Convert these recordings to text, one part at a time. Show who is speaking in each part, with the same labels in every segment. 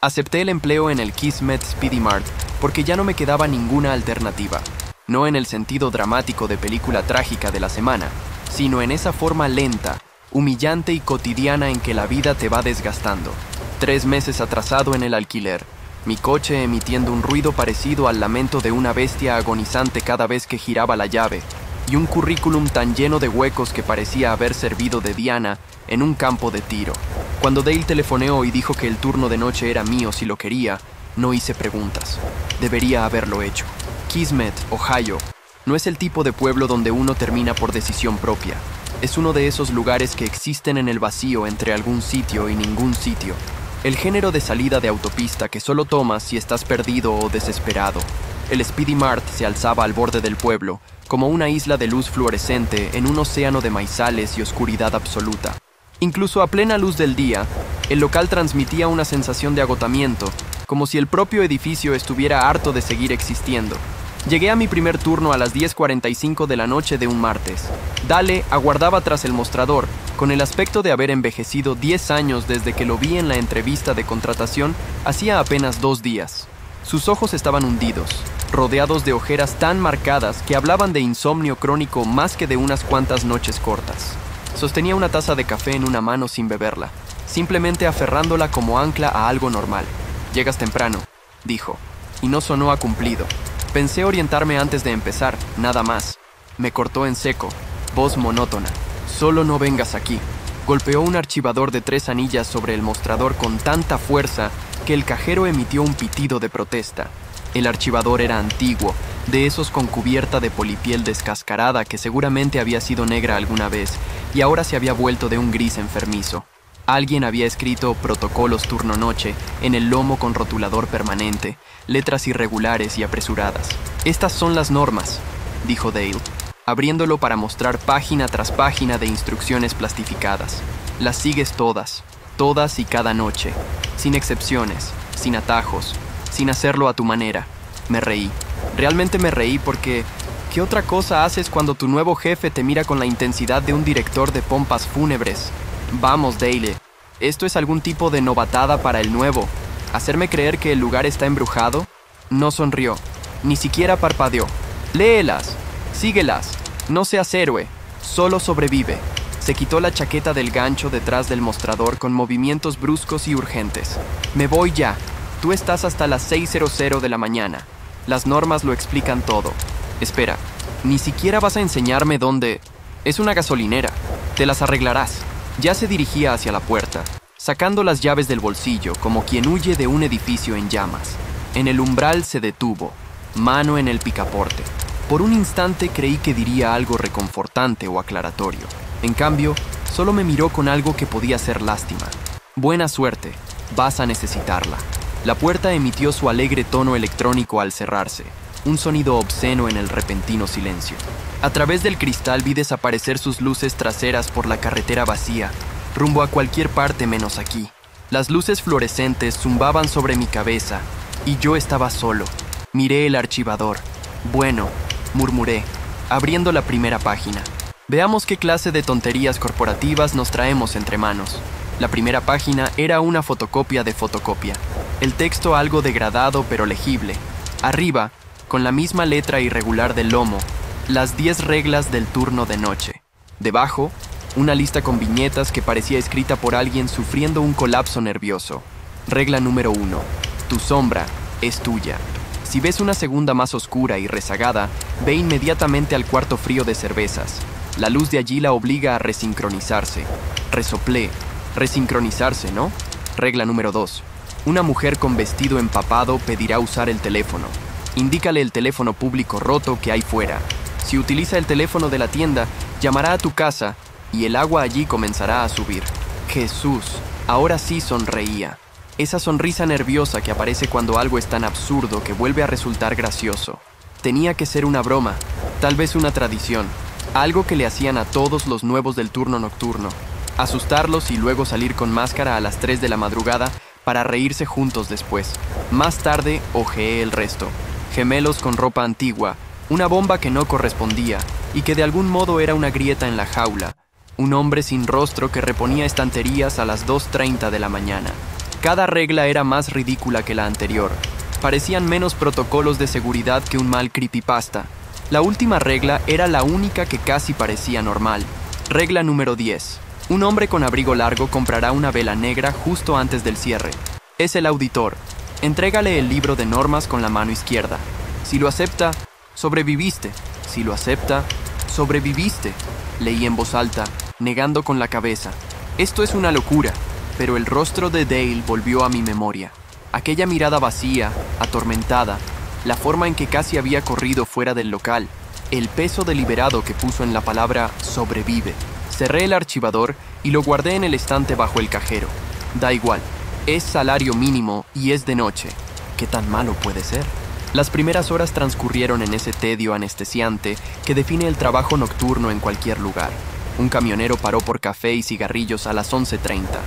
Speaker 1: Acepté el empleo en el Kismet Speedy Mart porque ya no me quedaba ninguna alternativa. No en el sentido dramático de película trágica de la semana, sino en esa forma lenta, humillante y cotidiana en que la vida te va desgastando. 3 meses atrasado en el alquiler, mi coche emitiendo un ruido parecido al lamento de una bestia agonizante cada vez que giraba la llave, y un currículum tan lleno de huecos que parecía haber servido de diana en un campo de tiro. Cuando Dale telefoneó y dijo que el turno de noche era mío si lo quería, no hice preguntas. Debería haberlo hecho. Kismet, Ohio, no es el tipo de pueblo donde uno termina por decisión propia. Es uno de esos lugares que existen en el vacío entre algún sitio y ningún sitio. El género de salida de autopista que solo tomas si estás perdido o desesperado. El Speedy Mart se alzaba al borde del pueblo, como una isla de luz fluorescente en un océano de maizales y oscuridad absoluta. Incluso a plena luz del día, el local transmitía una sensación de agotamiento, como si el propio edificio estuviera harto de seguir existiendo. Llegué a mi primer turno a las 10:45 de la noche de un martes. Dale aguardaba tras el mostrador, con el aspecto de haber envejecido 10 años desde que lo vi en la entrevista de contratación hacía apenas 2 días. Sus ojos estaban hundidos, rodeados de ojeras tan marcadas que hablaban de insomnio crónico más que de unas cuantas noches cortas. Sostenía una taza de café en una mano sin beberla, simplemente aferrándola como ancla a algo normal. «Llegas temprano», dijo, y no sonó a cumplido. Pensé orientarme antes de empezar, nada más. Me cortó en seco, voz monótona. «Solo no vengas aquí». Golpeó un archivador de 3 anillas sobre el mostrador con tanta fuerza que el cajero emitió un pitido de protesta. El archivador era antiguo, de esos con cubierta de polipiel descascarada que seguramente había sido negra alguna vez y ahora se había vuelto de un gris enfermizo. Alguien había escrito protocolos turno-noche en el lomo con rotulador permanente, letras irregulares y apresuradas. «Estas son las normas», dijo Dale, abriéndolo para mostrar página tras página de instrucciones plastificadas. «Las sigues todas, todas y cada noche, sin excepciones, sin atajos, sin hacerlo a tu manera». Me reí. Realmente me reí porque ¿qué otra cosa haces cuando tu nuevo jefe te mira con la intensidad de un director de pompas fúnebres? «Vamos, Dale, ¿esto es algún tipo de novatada para el nuevo? ¿Hacerme creer que el lugar está embrujado?» No sonrió, ni siquiera parpadeó. «Léelas, síguelas, no seas héroe, solo sobrevive». Se quitó la chaqueta del gancho detrás del mostrador con movimientos bruscos y urgentes. «Me voy ya. Tú estás hasta las 6:00 de la mañana. Las normas lo explican todo. Espera, ni siquiera vas a enseñarme dónde. Es una gasolinera. Te las arreglarás». Ya se dirigía hacia la puerta, sacando las llaves del bolsillo como quien huye de un edificio en llamas. En el umbral se detuvo, mano en el picaporte. Por un instante creí que diría algo reconfortante o aclaratorio. En cambio, solo me miró con algo que podía ser lástima. «Buena suerte, vas a necesitarla». La puerta emitió su alegre tono electrónico al cerrarse, un sonido obsceno en el repentino silencio. A través del cristal vi desaparecer sus luces traseras por la carretera vacía, rumbo a cualquier parte menos aquí. Las luces fluorescentes zumbaban sobre mi cabeza, y yo estaba solo. Miré el archivador. «Bueno», murmuré, abriendo la primera página. Veamos qué clase de tonterías corporativas nos traemos entre manos. La primera página era una fotocopia de fotocopia. El texto algo degradado pero legible. Arriba, con la misma letra irregular del lomo, las 10 reglas del turno de noche. Debajo, una lista con viñetas que parecía escrita por alguien sufriendo un colapso nervioso. Regla número 1. Tu sombra es tuya. Si ves una segunda más oscura y rezagada, ve inmediatamente al cuarto frío de cervezas. La luz de allí la obliga a resincronizarse. Resoplé. Resincronizarse, ¿no? Regla número 2. Una mujer con vestido empapado pedirá usar el teléfono. Indícale el teléfono público roto que hay fuera. Si utiliza el teléfono de la tienda, llamará a tu casa y el agua allí comenzará a subir. Jesús, ahora sí sonreía. Esa sonrisa nerviosa que aparece cuando algo es tan absurdo que vuelve a resultar gracioso. Tenía que ser una broma, tal vez una tradición, algo que le hacían a todos los nuevos del turno nocturno. Asustarlos y luego salir con máscara a las 3 de la madrugada para reírse juntos después. Más tarde, hojeé el resto. Gemelos con ropa antigua, una bomba que no correspondía y que de algún modo era una grieta en la jaula. Un hombre sin rostro que reponía estanterías a las 2:30 de la mañana. Cada regla era más ridícula que la anterior. Parecían menos protocolos de seguridad que un mal creepypasta. La última regla era la única que casi parecía normal. Regla número 10. Un hombre con abrigo largo comprará una vela negra justo antes del cierre. Es el auditor. Entrégale el libro de normas con la mano izquierda. Si lo acepta, sobreviviste. Si lo acepta, sobreviviste. Leí en voz alta, negando con la cabeza. Esto es una locura, pero el rostro de Dale volvió a mi memoria. Aquella mirada vacía, atormentada, la forma en que casi había corrido fuera del local, el peso deliberado que puso en la palabra sobrevive. Cerré el archivador y lo guardé en el estante bajo el cajero. Da igual, es salario mínimo y es de noche. ¿Qué tan malo puede ser? Las primeras horas transcurrieron en ese tedio anestesiante que define el trabajo nocturno en cualquier lugar. Un camionero paró por café y cigarrillos a las 11:30.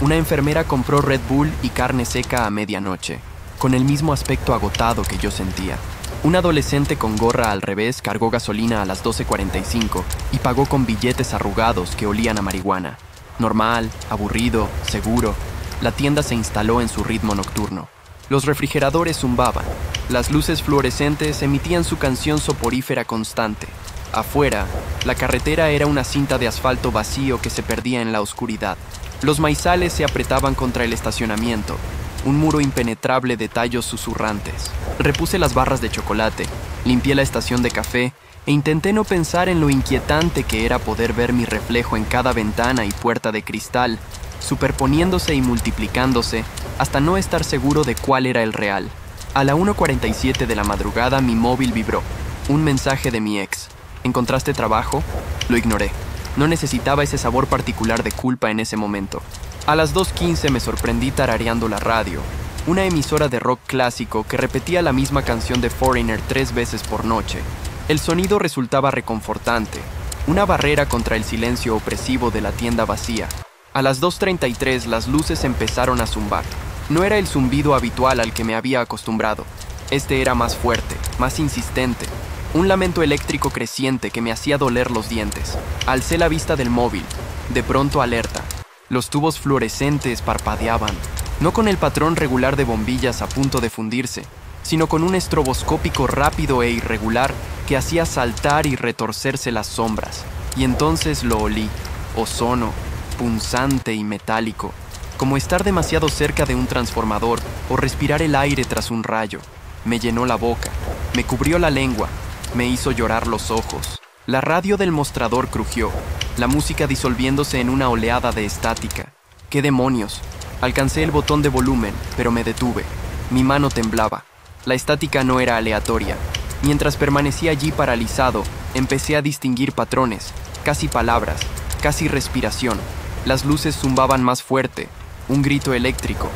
Speaker 1: Una enfermera compró Red Bull y carne seca a medianoche, con el mismo aspecto agotado que yo sentía. Un adolescente con gorra al revés cargó gasolina a las 12:45 y pagó con billetes arrugados que olían a marihuana. Normal, aburrido, seguro, la tienda se instaló en su ritmo nocturno. Los refrigeradores zumbaban. Las luces fluorescentes emitían su canción soporífera constante. Afuera, la carretera era una cinta de asfalto vacío que se perdía en la oscuridad. Los maizales se apretaban contra el estacionamiento, un muro impenetrable de tallos susurrantes. Repuse las barras de chocolate, limpié la estación de café e intenté no pensar en lo inquietante que era poder ver mi reflejo en cada ventana y puerta de cristal, superponiéndose y multiplicándose hasta no estar seguro de cuál era el real. A la 1:47 de la madrugada mi móvil vibró. Un mensaje de mi ex. ¿Encontraste trabajo? Lo ignoré. No necesitaba ese sabor particular de culpa en ese momento. A las 2:15 me sorprendí tarareando la radio, una emisora de rock clásico que repetía la misma canción de Foreigner 3 veces por noche. El sonido resultaba reconfortante, una barrera contra el silencio opresivo de la tienda vacía. A las 2:33 las luces empezaron a zumbar. No era el zumbido habitual al que me había acostumbrado. Este era más fuerte, más insistente. Un lamento eléctrico creciente que me hacía doler los dientes. Alcé la vista del móvil. De pronto alerta. Los tubos fluorescentes parpadeaban, no con el patrón regular de bombillas a punto de fundirse, sino con un estroboscópico rápido e irregular que hacía saltar y retorcerse las sombras. Y entonces lo olí, ozono, punzante y metálico, como estar demasiado cerca de un transformador o respirar el aire tras un rayo. Me llenó la boca, me cubrió la lengua, me hizo llorar los ojos. La radio del mostrador crujió, la música disolviéndose en una oleada de estática. ¡Qué demonios! Alcancé el botón de volumen, pero me detuve. Mi mano temblaba. La estática no era aleatoria. Mientras permanecía allí paralizado, empecé a distinguir patrones, casi palabras, casi respiración. Las luces zumbaban más fuerte, un grito eléctrico,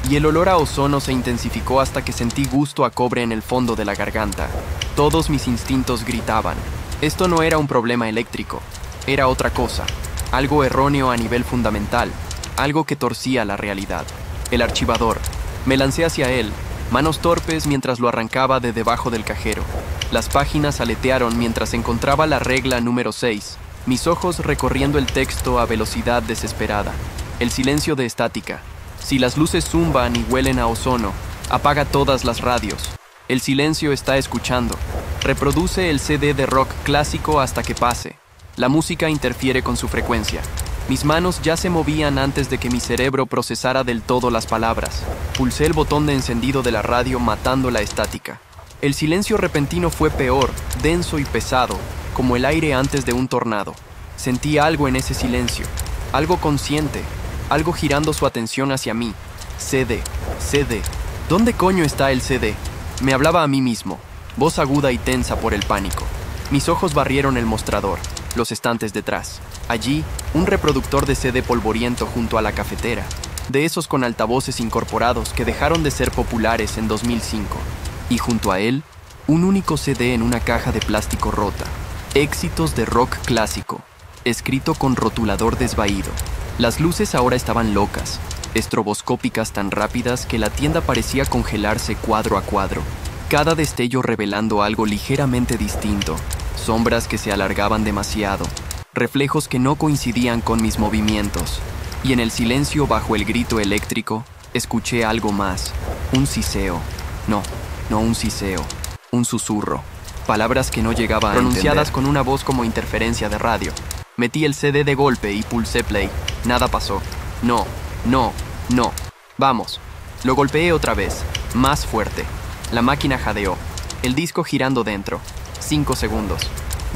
Speaker 1: y el olor a ozono se intensificó hasta que sentí gusto a cobre en el fondo de la garganta. Todos mis instintos gritaban. Esto no era un problema eléctrico, era otra cosa, algo erróneo a nivel fundamental, algo que torcía la realidad. El archivador. Me lancé hacia él, manos torpes mientras lo arrancaba de debajo del cajero. Las páginas aletearon mientras encontraba la regla número 6, mis ojos recorriendo el texto a velocidad desesperada. El silencio de estática. Si las luces zumban y huelen a ozono, apaga todas las radios. El silencio está escuchando. Reproduce el CD de rock clásico hasta que pase. La música interfiere con su frecuencia. Mis manos ya se movían antes de que mi cerebro procesara del todo las palabras. Pulsé el botón de encendido de la radio matando la estática. El silencio repentino fue peor, denso y pesado, como el aire antes de un tornado. Sentí algo en ese silencio, algo consciente, algo girando su atención hacia mí. CD, CD. ¿Dónde coño está el CD? Me hablaba a mí mismo, voz aguda y tensa por el pánico. Mis ojos barrieron el mostrador, los estantes detrás. Allí, un reproductor de CD polvoriento junto a la cafetera, de esos con altavoces incorporados que dejaron de ser populares en 2005. Y junto a él, un único CD en una caja de plástico rota. Éxitos de rock clásico, escrito con rotulador desvaído. Las luces ahora estaban locas, estroboscópicas tan rápidas que la tienda parecía congelarse cuadro a cuadro, cada destello revelando algo ligeramente distinto, sombras que se alargaban demasiado, reflejos que no coincidían con mis movimientos, y en el silencio bajo el grito eléctrico, Escuché algo más. Un siseo. No, no un siseo. Un susurro. Palabras que no llegaba a pronunciadas entender, con una voz como interferencia de radio. Metí el CD de golpe y pulsé play. Nada pasó. No, no, no. Vamos. Lo golpeé otra vez. Más fuerte. La máquina jadeó. El disco girando dentro. 5 segundos.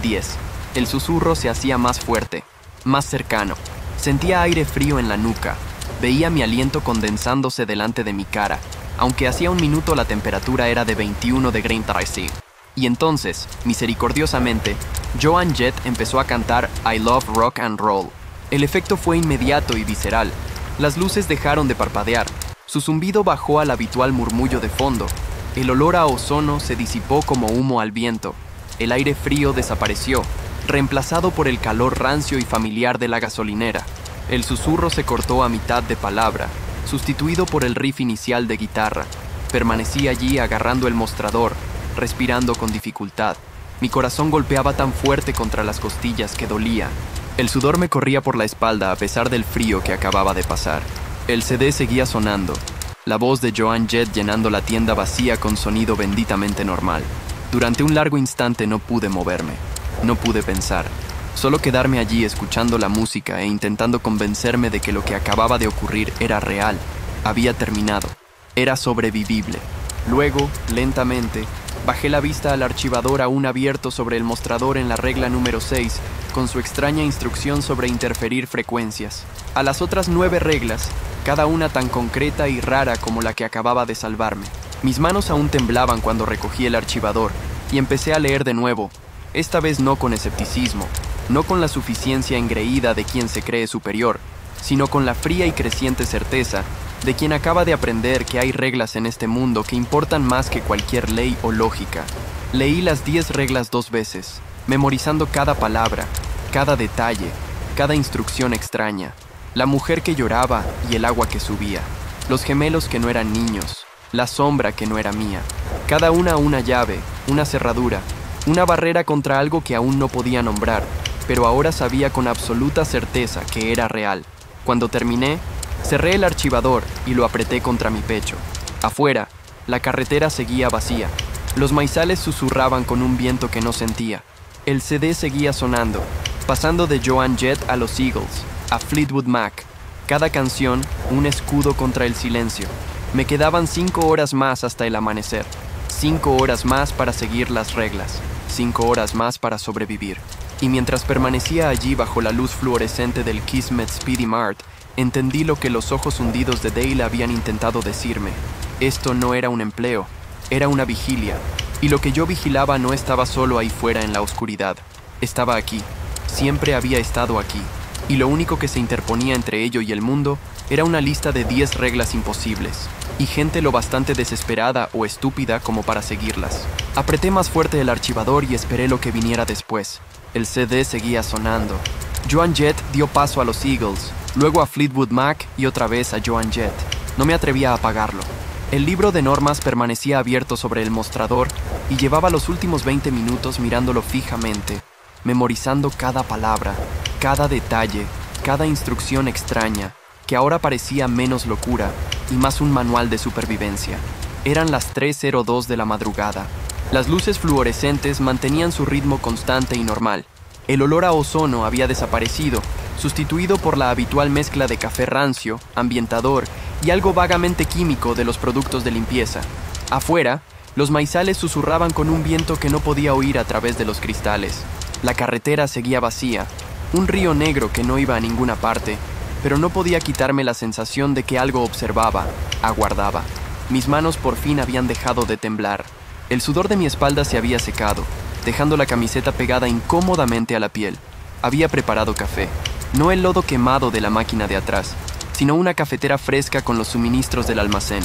Speaker 1: 10. El susurro se hacía más fuerte. Más cercano. Sentía aire frío en la nuca. Veía mi aliento condensándose delante de mi cara. Aunque hacía un minuto la temperatura era de 21 degrees Celsius. Y entonces, misericordiosamente, Joan Jett empezó a cantar I Love Rock and Roll. El efecto fue inmediato y visceral. Las luces dejaron de parpadear. Su zumbido bajó al habitual murmullo de fondo. El olor a ozono se disipó como humo al viento. El aire frío desapareció, reemplazado por el calor rancio y familiar de la gasolinera. El susurro se cortó a mitad de palabra, sustituido por el riff inicial de guitarra. Permanecí allí agarrando el mostrador, respirando con dificultad. Mi corazón golpeaba tan fuerte contra las costillas que dolía. El sudor me corría por la espalda a pesar del frío que acababa de pasar. El CD seguía sonando, la voz de Joan Jett llenando la tienda vacía con sonido benditamente normal. Durante un largo instante no pude moverme, no pude pensar. Solo quedarme allí escuchando la música e intentando convencerme de que lo que acababa de ocurrir era real, había terminado, era sobrevivible. Luego, lentamente, bajé la vista al archivador aún abierto sobre el mostrador en la regla número 6, con su extraña instrucción sobre interferir frecuencias. A las otras 9 reglas, cada una tan concreta y rara como la que acababa de salvarme. Mis manos aún temblaban cuando recogí el archivador y empecé a leer de nuevo, esta vez no con escepticismo, no con la suficiencia engreída de quien se cree superior, sino con la fría y creciente certeza de quien acaba de aprender que hay reglas en este mundo que importan más que cualquier ley o lógica. Leí las 10 reglas 2 veces, memorizando cada palabra, cada detalle, cada instrucción extraña, la mujer que lloraba y el agua que subía, los gemelos que no eran niños, la sombra que no era mía, cada una llave, una cerradura, una barrera contra algo que aún no podía nombrar, pero ahora sabía con absoluta certeza que era real. Cuando terminé, cerré el archivador y lo apreté contra mi pecho. Afuera, la carretera seguía vacía. Los maizales susurraban con un viento que no sentía. El CD seguía sonando, pasando de Joan Jett a los Eagles, a Fleetwood Mac. Cada canción, un escudo contra el silencio. Me quedaban 5 horas más hasta el amanecer. 5 horas más para seguir las reglas. 5 horas más para sobrevivir. Y mientras permanecía allí bajo la luz fluorescente del Kismet Speedy Mart, entendí lo que los ojos hundidos de Dale habían intentado decirme. Esto no era un empleo, era una vigilia. Y lo que yo vigilaba no estaba solo ahí fuera en la oscuridad. Estaba aquí, siempre había estado aquí. Y lo único que se interponía entre ello y el mundo era una lista de 10 reglas imposibles. Y gente lo bastante desesperada o estúpida como para seguirlas. Apreté más fuerte el archivador y esperé lo que viniera después. El CD seguía sonando. Joan Jett dio paso a los Eagles, luego a Fleetwood Mac y otra vez a Joan Jett. No me atrevía a apagarlo. El libro de normas permanecía abierto sobre el mostrador y llevaba los últimos 20 minutos mirándolo fijamente, memorizando cada palabra, cada detalle, cada instrucción extraña, que ahora parecía menos locura y más un manual de supervivencia. Eran las 3:02 de la madrugada. Las luces fluorescentes mantenían su ritmo constante y normal. El olor a ozono había desaparecido, sustituido por la habitual mezcla de café rancio, ambientador y algo vagamente químico de los productos de limpieza. Afuera, los maizales susurraban con un viento que no podía oír a través de los cristales. La carretera seguía vacía, un río negro que no iba a ninguna parte, pero no podía quitarme la sensación de que algo observaba, aguardaba. Mis manos por fin habían dejado de temblar. El sudor de mi espalda se había secado, dejando la camiseta pegada incómodamente a la piel. Había preparado café, no el lodo quemado de la máquina de atrás, sino una cafetera fresca con los suministros del almacén.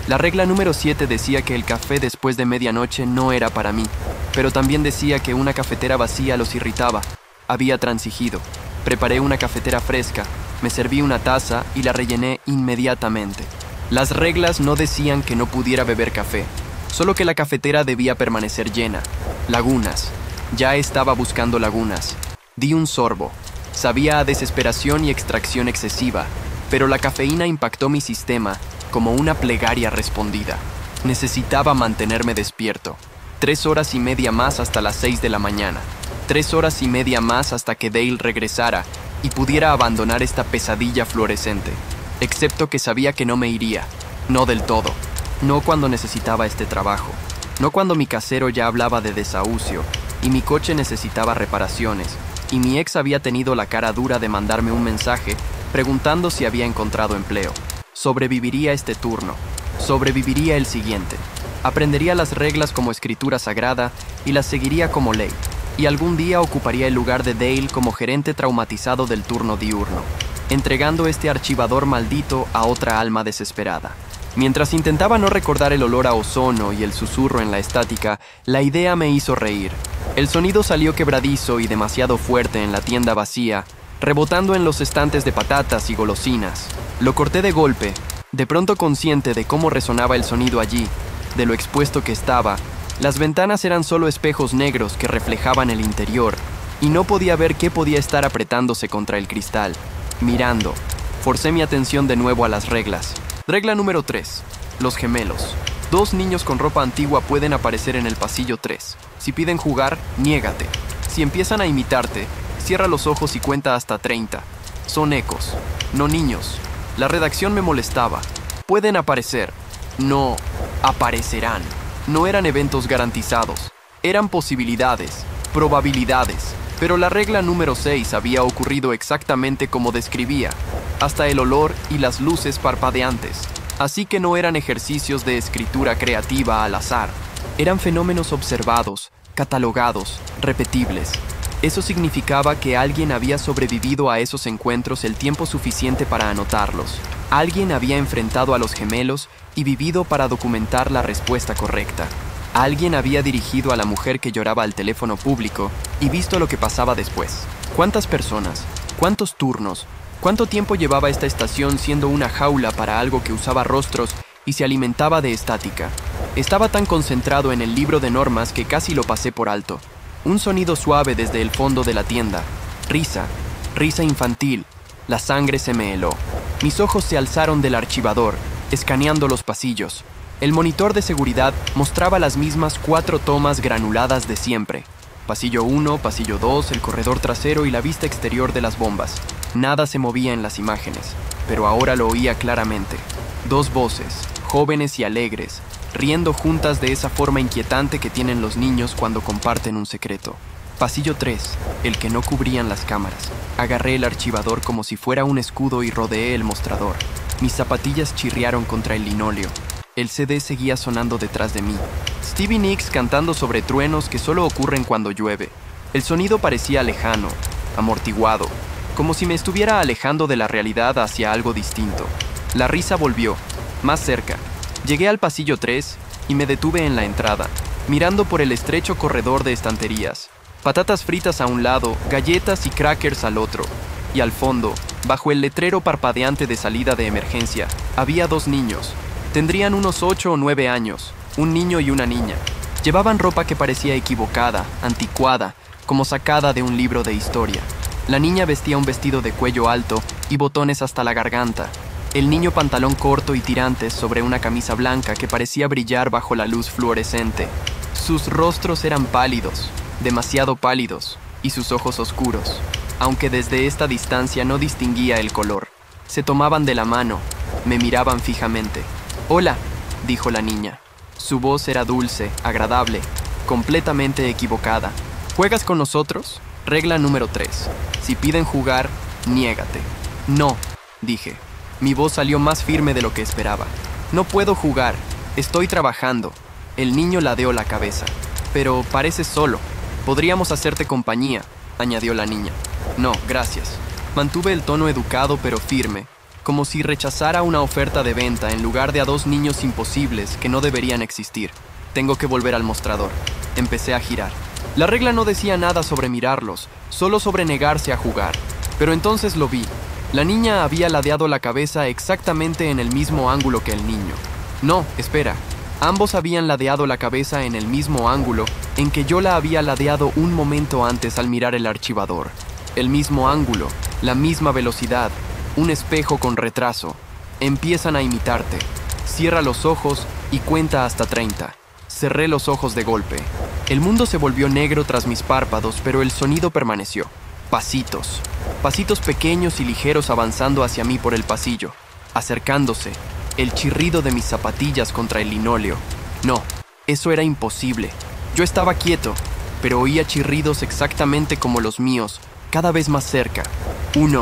Speaker 1: La regla número 7 decía que el café después de medianoche no era para mí, pero también decía que una cafetera vacía los irritaba. Había transigido. Preparé una cafetera fresca, me serví una taza y la rellené inmediatamente. Las reglas no decían que no pudiera beber café, solo que la cafetera debía permanecer llena. Lagunas. Ya estaba buscando lagunas. Di un sorbo. Sabía a desesperación y extracción excesiva, pero la cafeína impactó mi sistema como una plegaria respondida. Necesitaba mantenerme despierto. 3 horas y media más hasta las 6 de la mañana. 3 horas y media más hasta que Dale regresara y pudiera abandonar esta pesadilla fluorescente. Excepto que sabía que no me iría. No del todo. No cuando necesitaba este trabajo. No cuando mi casero ya hablaba de desahucio y mi coche necesitaba reparaciones y mi ex había tenido la cara dura de mandarme un mensaje preguntando si había encontrado empleo. Sobreviviría este turno. Sobreviviría el siguiente. Aprendería las reglas como escritura sagrada y las seguiría como ley. Y algún día ocuparía el lugar de Dale como gerente traumatizado del turno diurno, entregando este archivador maldito a otra alma desesperada. Mientras intentaba no recordar el olor a ozono y el susurro en la estática, la idea me hizo reír. El sonido salió quebradizo y demasiado fuerte en la tienda vacía, rebotando en los estantes de patatas y golosinas. Lo corté de golpe, de pronto consciente de cómo resonaba el sonido allí, de lo expuesto que estaba. Las ventanas eran solo espejos negros que reflejaban el interior, y no podía ver qué podía estar apretándose contra el cristal. Mirando, forcé mi atención de nuevo a las reglas. Regla número 3. Los gemelos. 2 niños con ropa antigua pueden aparecer en el pasillo 3. Si piden jugar, niégate. Si empiezan a imitarte, cierra los ojos y cuenta hasta 30. Son ecos, no niños. La redacción me molestaba. Pueden aparecer. No aparecerán. No eran eventos garantizados. Eran posibilidades, probabilidades. Pero la regla número 6 había ocurrido exactamente como describía. Hasta el olor y las luces parpadeantes. Así que no eran ejercicios de escritura creativa al azar. Eran fenómenos observados, catalogados, repetibles. Eso significaba que alguien había sobrevivido a esos encuentros el tiempo suficiente para anotarlos. Alguien había enfrentado a los gemelos y vivido para documentar la respuesta correcta. Alguien había dirigido a la mujer que lloraba al teléfono público y visto lo que pasaba después. ¿Cuántas personas? ¿Cuántos turnos? ¿Cuánto tiempo llevaba esta estación siendo una jaula para algo que usaba rostros y se alimentaba de estática? Estaba tan concentrado en el libro de normas que casi lo pasé por alto. Un sonido suave desde el fondo de la tienda. Risa. Risa infantil. La sangre se me heló. Mis ojos se alzaron del archivador, escaneando los pasillos. El monitor de seguridad mostraba las mismas 4 tomas granuladas de siempre. Pasillo 1, pasillo 2, el corredor trasero y la vista exterior de las bombas. Nada se movía en las imágenes, pero ahora lo oía claramente. 2 voces, jóvenes y alegres, riendo juntas de esa forma inquietante que tienen los niños cuando comparten un secreto. Pasillo 3, el que no cubrían las cámaras. Agarré el archivador como si fuera un escudo y rodeé el mostrador. Mis zapatillas chirriaron contra el linóleo. El CD seguía sonando detrás de mí. Stevie Nicks cantando sobre truenos que solo ocurren cuando llueve. El sonido parecía lejano, amortiguado, como si me estuviera alejando de la realidad hacia algo distinto. La risa volvió, más cerca. Llegué al pasillo 3 y me detuve en la entrada, mirando por el estrecho corredor de estanterías. Patatas fritas a un lado, galletas y crackers al otro. Y al fondo, bajo el letrero parpadeante de salida de emergencia, había 2 niños. Tendrían unos 8 o 9 años, un niño y una niña. Llevaban ropa que parecía equivocada, anticuada, como sacada de un libro de historia. La niña vestía un vestido de cuello alto y botones hasta la garganta. El niño pantalón corto y tirantes sobre una camisa blanca que parecía brillar bajo la luz fluorescente. Sus rostros eran pálidos, demasiado pálidos, y sus ojos oscuros, aunque desde esta distancia no distinguía el color. Se tomaban de la mano, me miraban fijamente. «Hola», dijo la niña. Su voz era dulce, agradable, completamente equivocada. «¿Juegas con nosotros?» Regla número 3. Si piden jugar, niégate. «No», dije. Mi voz salió más firme de lo que esperaba. «No puedo jugar. Estoy trabajando». El niño ladeó la cabeza. «Pero pareces solo. Podríamos hacerte compañía», añadió la niña. «No, gracias». Mantuve el tono educado pero firme, como si rechazara una oferta de venta en lugar de a 2 niños imposibles que no deberían existir. Tengo que volver al mostrador. Empecé a girar. La regla no decía nada sobre mirarlos, solo sobre negarse a jugar. Pero entonces lo vi. La niña había ladeado la cabeza exactamente en el mismo ángulo que el niño. No, espera. Ambos habían ladeado la cabeza en el mismo ángulo en que yo la había ladeado un momento antes al mirar el archivador. El mismo ángulo, la misma velocidad, un espejo con retraso. Empiezan a imitarte. Cierra los ojos y cuenta hasta 30. Cerré los ojos de golpe. El mundo se volvió negro tras mis párpados, pero el sonido permaneció. Pasitos. Pasitos pequeños y ligeros avanzando hacia mí por el pasillo. Acercándose. El chirrido de mis zapatillas contra el linóleo. No, eso era imposible. Yo estaba quieto, pero oía chirridos exactamente como los míos, cada vez más cerca. 1,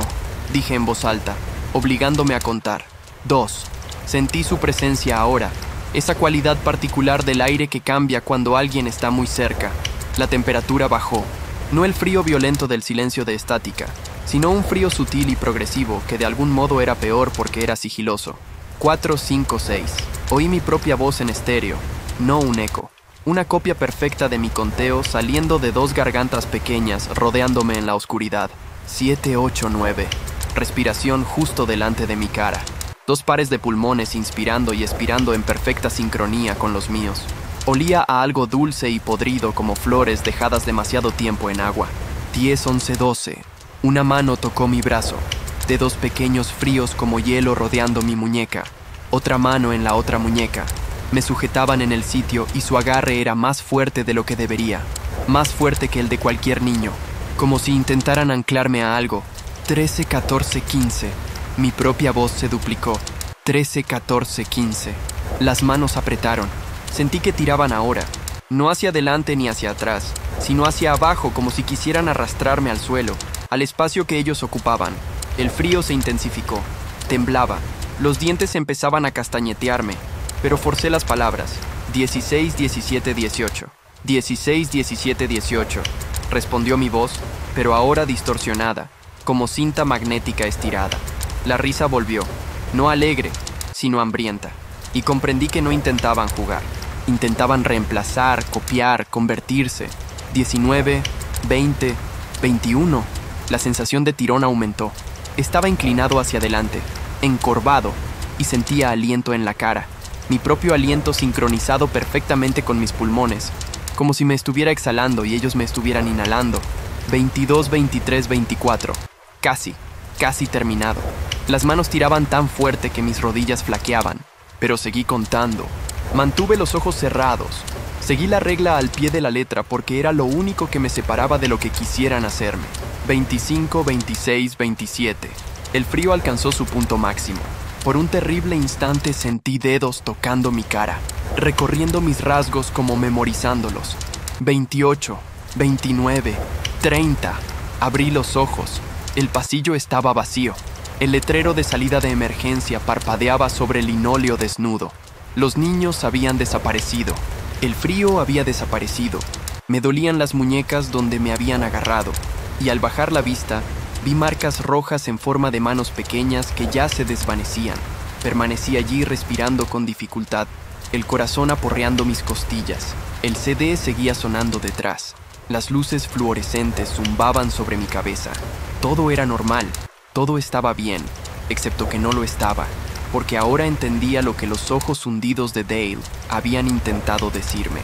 Speaker 1: dije en voz alta, obligándome a contar. 2, sentí su presencia ahora, esa cualidad particular del aire que cambia cuando alguien está muy cerca. La temperatura bajó, no el frío violento del silencio de estática, sino un frío sutil y progresivo que de algún modo era peor porque era sigiloso. 4, 5, 6. Oí mi propia voz en estéreo, no un eco. Una copia perfecta de mi conteo saliendo de 2 gargantas pequeñas rodeándome en la oscuridad. 7, 8, 9. Respiración justo delante de mi cara. 2 pares de pulmones inspirando y expirando en perfecta sincronía con los míos. Olía a algo dulce y podrido como flores dejadas demasiado tiempo en agua. 10, 11, 12. Una mano tocó mi brazo. Dedos pequeños fríos como hielo rodeando mi muñeca. Otra mano en la otra muñeca. Me sujetaban en el sitio y su agarre era más fuerte de lo que debería. Más fuerte que el de cualquier niño. Como si intentaran anclarme a algo. 13, 14, 15. Mi propia voz se duplicó. 13, 14, 15. Las manos apretaron. Sentí que tiraban ahora. No hacia adelante ni hacia atrás, sino hacia abajo como si quisieran arrastrarme al suelo, al espacio que ellos ocupaban. El frío se intensificó. Temblaba. Los dientes empezaban a castañetearme, pero forcé las palabras. 16, 17, 18. 16, 17, 18. Respondió mi voz, pero ahora distorsionada, como cinta magnética estirada. La risa volvió, no alegre, sino hambrienta, y comprendí que no intentaban jugar. Intentaban reemplazar, copiar, convertirse. 19, 20, 21. La sensación de tirón aumentó. Estaba inclinado hacia adelante, encorvado, y sentía aliento en la cara. Mi propio aliento sincronizado perfectamente con mis pulmones, como si me estuviera exhalando y ellos me estuvieran inhalando. 22, 23, 24. Casi terminado. Las manos tiraban tan fuerte que mis rodillas flaqueaban, pero seguí contando. Mantuve los ojos cerrados. Seguí la regla al pie de la letra porque era lo único que me separaba de lo que quisieran hacerme. 25, 26, 27. El frío alcanzó su punto máximo. Por un terrible instante sentí dedos tocando mi cara, recorriendo mis rasgos como memorizándolos. 28, 29, 30. Abrí los ojos. El pasillo estaba vacío. El letrero de salida de emergencia parpadeaba sobre el linóleo desnudo. Los niños habían desaparecido. El frío había desaparecido. Me dolían las muñecas donde me habían agarrado. Y al bajar la vista, vi marcas rojas en forma de manos pequeñas que ya se desvanecían. Permanecí allí respirando con dificultad, el corazón aporreando mis costillas. El CD seguía sonando detrás. Las luces fluorescentes zumbaban sobre mi cabeza. Todo era normal, todo estaba bien, excepto que no lo estaba, porque ahora entendía lo que los ojos hundidos de Dale habían intentado decirme.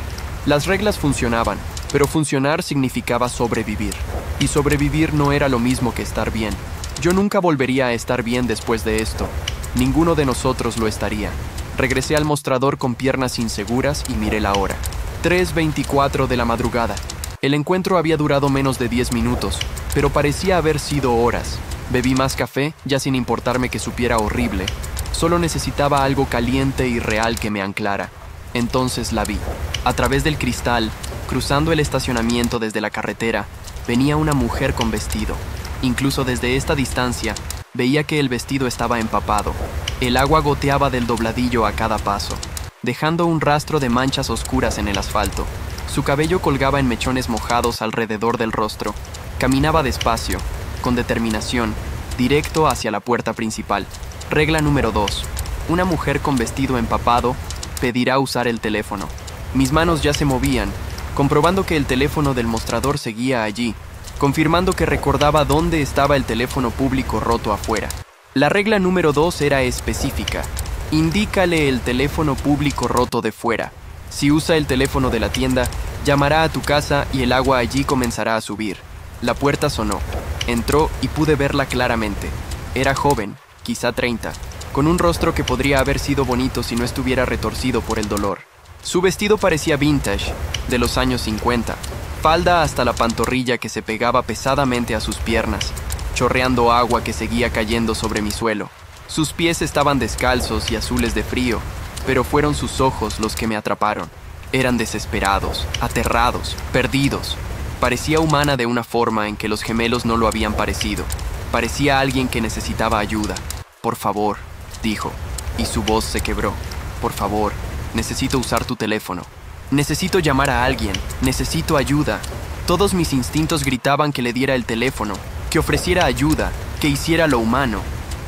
Speaker 1: Las reglas funcionaban, pero funcionar significaba sobrevivir. Y sobrevivir no era lo mismo que estar bien. Yo nunca volvería a estar bien después de esto. Ninguno de nosotros lo estaría. Regresé al mostrador con piernas inseguras y miré la hora. 3:24 de la madrugada. El encuentro había durado menos de 10 minutos, pero parecía haber sido horas. Bebí más café, ya sin importarme que supiera horrible. Solo necesitaba algo caliente y real que me anclara. Entonces la vi. A través del cristal, cruzando el estacionamiento desde la carretera, venía una mujer con vestido. Incluso desde esta distancia, veía que el vestido estaba empapado. El agua goteaba del dobladillo a cada paso, dejando un rastro de manchas oscuras en el asfalto. Su cabello colgaba en mechones mojados alrededor del rostro. Caminaba despacio, con determinación, directo hacia la puerta principal. Regla número 2. Una mujer con vestido empapado pedirá usar el teléfono. Mis manos ya se movían, comprobando que el teléfono del mostrador seguía allí, confirmando que recordaba dónde estaba el teléfono público roto afuera. La regla número 2 era específica. Indícale el teléfono público roto de fuera. Si usa el teléfono de la tienda, llamará a tu casa y el agua allí comenzará a subir. La puerta sonó. Entró y pude verla claramente. Era joven, quizá 30. con un rostro que podría haber sido bonito si no estuviera retorcido por el dolor. Su vestido parecía vintage, de los años 50, falda hasta la pantorrilla que se pegaba pesadamente a sus piernas, chorreando agua que seguía cayendo sobre mi suelo. Sus pies estaban descalzos y azules de frío, pero fueron sus ojos los que me atraparon. Eran desesperados, aterrados, perdidos. Parecía humana de una forma en que los gemelos no lo habían parecido. Parecía alguien que necesitaba ayuda. «Por favor», dijo, y su voz se quebró. «Por favor, necesito usar tu teléfono. Necesito llamar a alguien. Necesito ayuda». Todos mis instintos gritaban que le diera el teléfono, que ofreciera ayuda, que hiciera lo humano.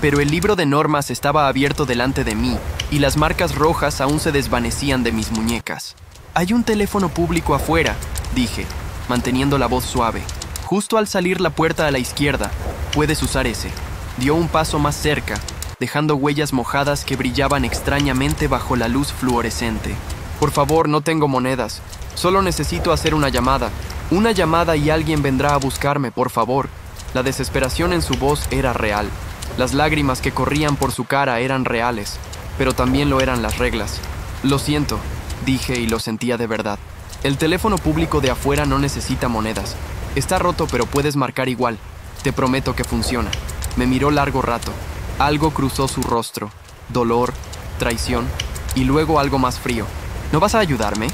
Speaker 1: Pero el libro de normas estaba abierto delante de mí, y las marcas rojas aún se desvanecían de mis muñecas. «Hay un teléfono público afuera», dije, manteniendo la voz suave. «Justo al salir la puerta a la izquierda. Puedes usar ese». Dio un paso más cerca, dejando huellas mojadas que brillaban extrañamente bajo la luz fluorescente. «Por favor, no tengo monedas. Solo necesito hacer una llamada. Una llamada y alguien vendrá a buscarme, por favor». La desesperación en su voz era real. Las lágrimas que corrían por su cara eran reales, pero también lo eran las reglas. «Lo siento», dije, y lo sentía de verdad. «El teléfono público de afuera no necesita monedas. Está roto, pero puedes marcar igual. Te prometo que funciona». Me miró largo rato. Algo cruzó su rostro. Dolor, traición, y luego algo más frío. «¿No vas a ayudarme?»,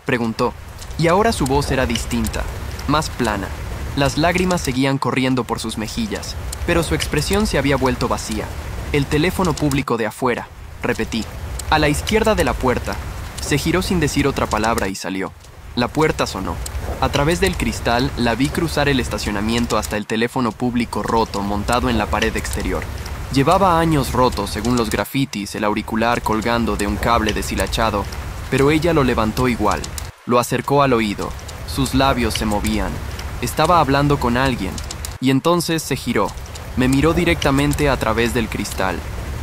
Speaker 1: preguntó. Y ahora su voz era distinta, más plana. Las lágrimas seguían corriendo por sus mejillas, pero su expresión se había vuelto vacía. «El teléfono público de afuera», repetí. «A la izquierda de la puerta». Se giró sin decir otra palabra y salió. La puerta sonó. A través del cristal la vi cruzar el estacionamiento hasta el teléfono público roto montado en la pared exterior. Llevaba años roto según los grafitis, el auricular colgando de un cable deshilachado, pero ella lo levantó igual. Lo acercó al oído. Sus labios se movían. Estaba hablando con alguien. Y entonces se giró. Me miró directamente a través del cristal.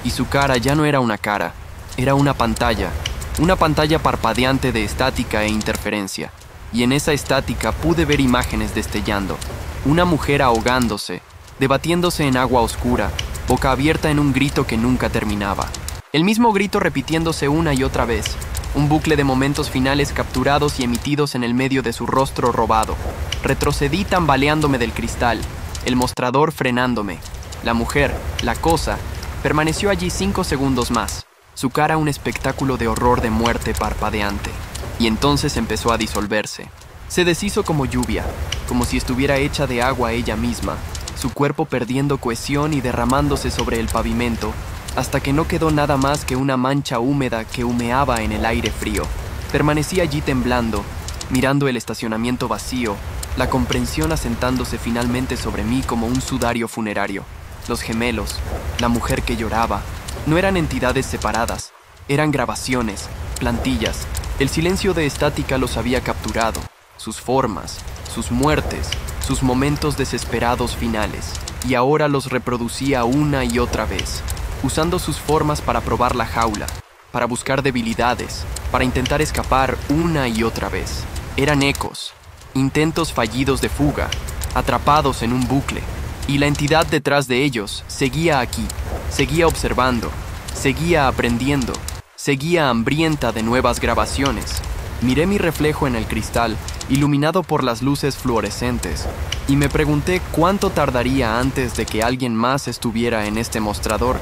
Speaker 1: Y su cara ya no era una cara. Era una pantalla parpadeante de estática e interferencia. Y en esa estática pude ver imágenes destellando. Una mujer ahogándose, debatiéndose en agua oscura, boca abierta en un grito que nunca terminaba. El mismo grito repitiéndose una y otra vez. Un bucle de momentos finales capturados y emitidos en el medio de su rostro robado. Retrocedí tambaleándome del cristal, el mostrador frenándome. La mujer, la cosa, permaneció allí 5 segundos más. Su cara un espectáculo de horror de muerte parpadeante. Y entonces empezó a disolverse. Se deshizo como lluvia, como si estuviera hecha de agua ella misma, su cuerpo perdiendo cohesión y derramándose sobre el pavimento, hasta que no quedó nada más que una mancha húmeda que humeaba en el aire frío. Permanecí allí temblando, mirando el estacionamiento vacío, la comprensión asentándose finalmente sobre mí como un sudario funerario. Los gemelos, la mujer que lloraba, no eran entidades separadas, eran grabaciones, plantillas. El silencio de estática los había capturado, sus formas, sus muertes, sus momentos desesperados finales, y ahora los reproducía una y otra vez, usando sus formas para probar la jaula, para buscar debilidades, para intentar escapar una y otra vez. Eran ecos, intentos fallidos de fuga, atrapados en un bucle, y la entidad detrás de ellos seguía aquí, seguía observando, seguía aprendiendo, seguía hambrienta de nuevas grabaciones. Miré mi reflejo en el cristal, iluminado por las luces fluorescentes, y me pregunté cuánto tardaría antes de que alguien más estuviera en este mostrador,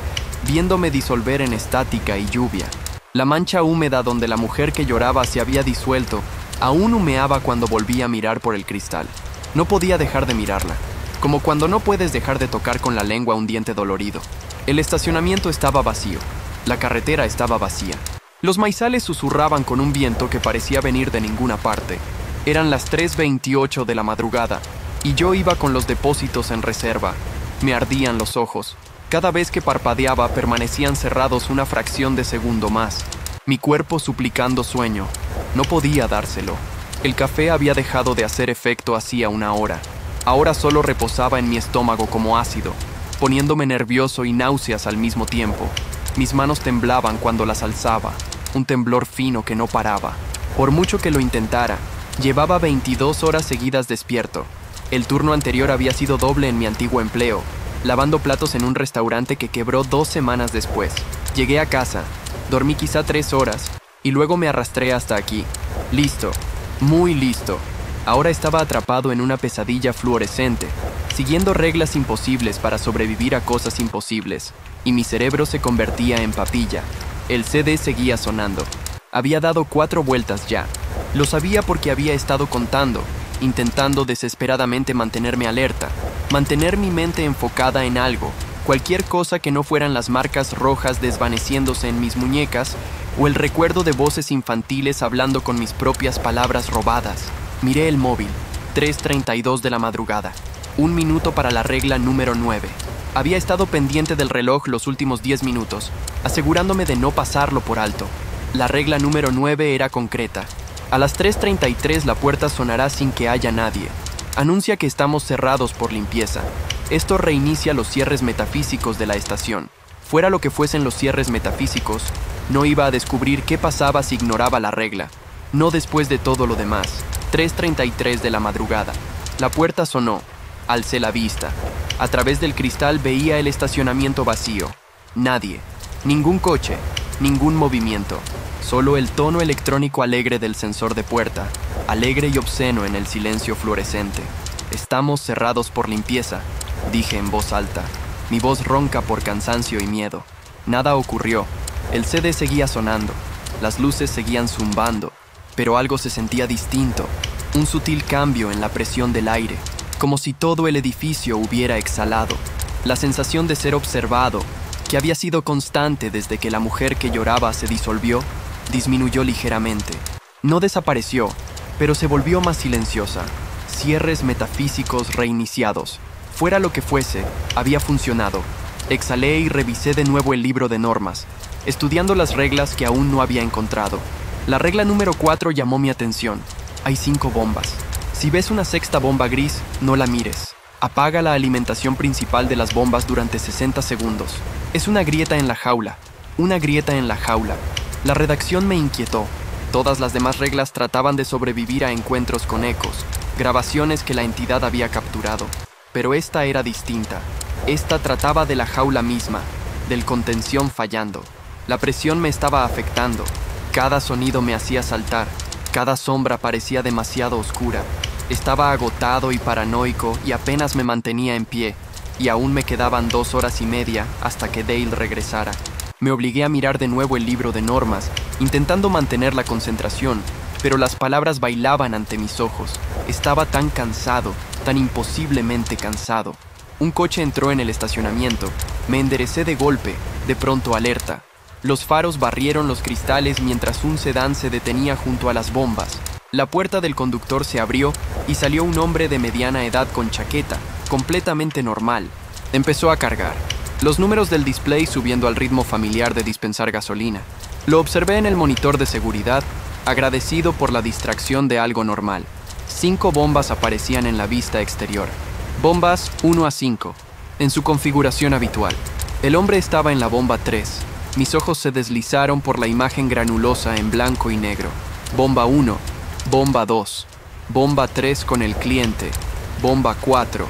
Speaker 1: viéndome disolver en estática y lluvia. La mancha húmeda donde la mujer que lloraba se había disuelto, aún humeaba cuando volví a mirar por el cristal. No podía dejar de mirarla, como cuando no puedes dejar de tocar con la lengua un diente dolorido. El estacionamiento estaba vacío. La carretera estaba vacía. Los maizales susurraban con un viento que parecía venir de ninguna parte. Eran las 3:28 de la madrugada, y yo iba con los depósitos en reserva. Me ardían los ojos. Cada vez que parpadeaba permanecían cerrados una fracción de segundo más. Mi cuerpo suplicando sueño. No podía dárselo. El café había dejado de hacer efecto hacía una hora. Ahora solo reposaba en mi estómago como ácido, poniéndome nervioso y náuseas al mismo tiempo. Mis manos temblaban cuando las alzaba, un temblor fino que no paraba. Por mucho que lo intentara, llevaba 22 horas seguidas despierto. El turno anterior había sido doble en mi antiguo empleo, lavando platos en un restaurante que quebró 2 semanas después. Llegué a casa, dormí quizá 3 horas, y luego me arrastré hasta aquí. Listo, muy listo. Ahora estaba atrapado en una pesadilla fluorescente, siguiendo reglas imposibles para sobrevivir a cosas imposibles, y mi cerebro se convertía en papilla. El CD seguía sonando. Había dado 4 vueltas ya. Lo sabía porque había estado contando, intentando desesperadamente mantenerme alerta, mantener mi mente enfocada en algo, cualquier cosa que no fueran las marcas rojas desvaneciéndose en mis muñecas o el recuerdo de voces infantiles hablando con mis propias palabras robadas. Miré el móvil, 3:32 de la madrugada. 1 minuto para la regla número 9. Había estado pendiente del reloj los últimos 10 minutos, asegurándome de no pasarlo por alto. La regla número 9 era concreta. A las 3:33 la puerta sonará sin que haya nadie. Anuncia que estamos cerrados por limpieza. Esto reinicia los cierres metafísicos de la estación. Fuera lo que fuesen los cierres metafísicos, no iba a descubrir qué pasaba si ignoraba la regla. No después de todo lo demás. 3:33 de la madrugada. La puerta sonó. Alcé la vista. A través del cristal veía el estacionamiento vacío. Nadie. Ningún coche. Ningún movimiento. Solo el tono electrónico alegre del sensor de puerta, alegre y obsceno en el silencio fluorescente. Estamos cerrados por limpieza, dije en voz alta, mi voz ronca por cansancio y miedo. Nada ocurrió. El CD seguía sonando, las luces seguían zumbando, pero algo se sentía distinto, un sutil cambio en la presión del aire, como si todo el edificio hubiera exhalado. La sensación de ser observado, que había sido constante desde que la mujer que lloraba se disolvió, disminuyó ligeramente. No desapareció, pero se volvió más silenciosa. Cierres metafísicos reiniciados. Fuera lo que fuese, había funcionado. Exhalé y revisé de nuevo el libro de normas, estudiando las reglas que aún no había encontrado. La regla número 4 llamó mi atención. Hay 5 bombas. Si ves una sexta bomba gris, no la mires. Apaga la alimentación principal de las bombas durante 60 segundos. Es una grieta en la jaula. Una grieta en la jaula. La redacción me inquietó. Todas las demás reglas trataban de sobrevivir a encuentros con ecos, grabaciones que la entidad había capturado. Pero esta era distinta. Esta trataba de la jaula misma, del contención fallando. La presión me estaba afectando. Cada sonido me hacía saltar. Cada sombra parecía demasiado oscura. Estaba agotado y paranoico y apenas me mantenía en pie. Y aún me quedaban 2 horas y media hasta que Dale regresara. Me obligué a mirar de nuevo el libro de normas, intentando mantener la concentración, pero las palabras bailaban ante mis ojos. Estaba tan cansado, tan imposiblemente cansado. Un coche entró en el estacionamiento. Me enderecé de golpe, de pronto alerta. Los faros barrieron los cristales mientras un sedán se detenía junto a las bombas. La puerta del conductor se abrió y salió un hombre de mediana edad con chaqueta, completamente normal. Empezó a cargar. Los números del display subiendo al ritmo familiar de dispensar gasolina. Lo observé en el monitor de seguridad, agradecido por la distracción de algo normal. 5 bombas aparecían en la vista exterior. Bombas 1 a 5, en su configuración habitual. El hombre estaba en la bomba 3. Mis ojos se deslizaron por la imagen granulosa en blanco y negro. Bomba 1, bomba 2, bomba 3 con el cliente, bomba 4,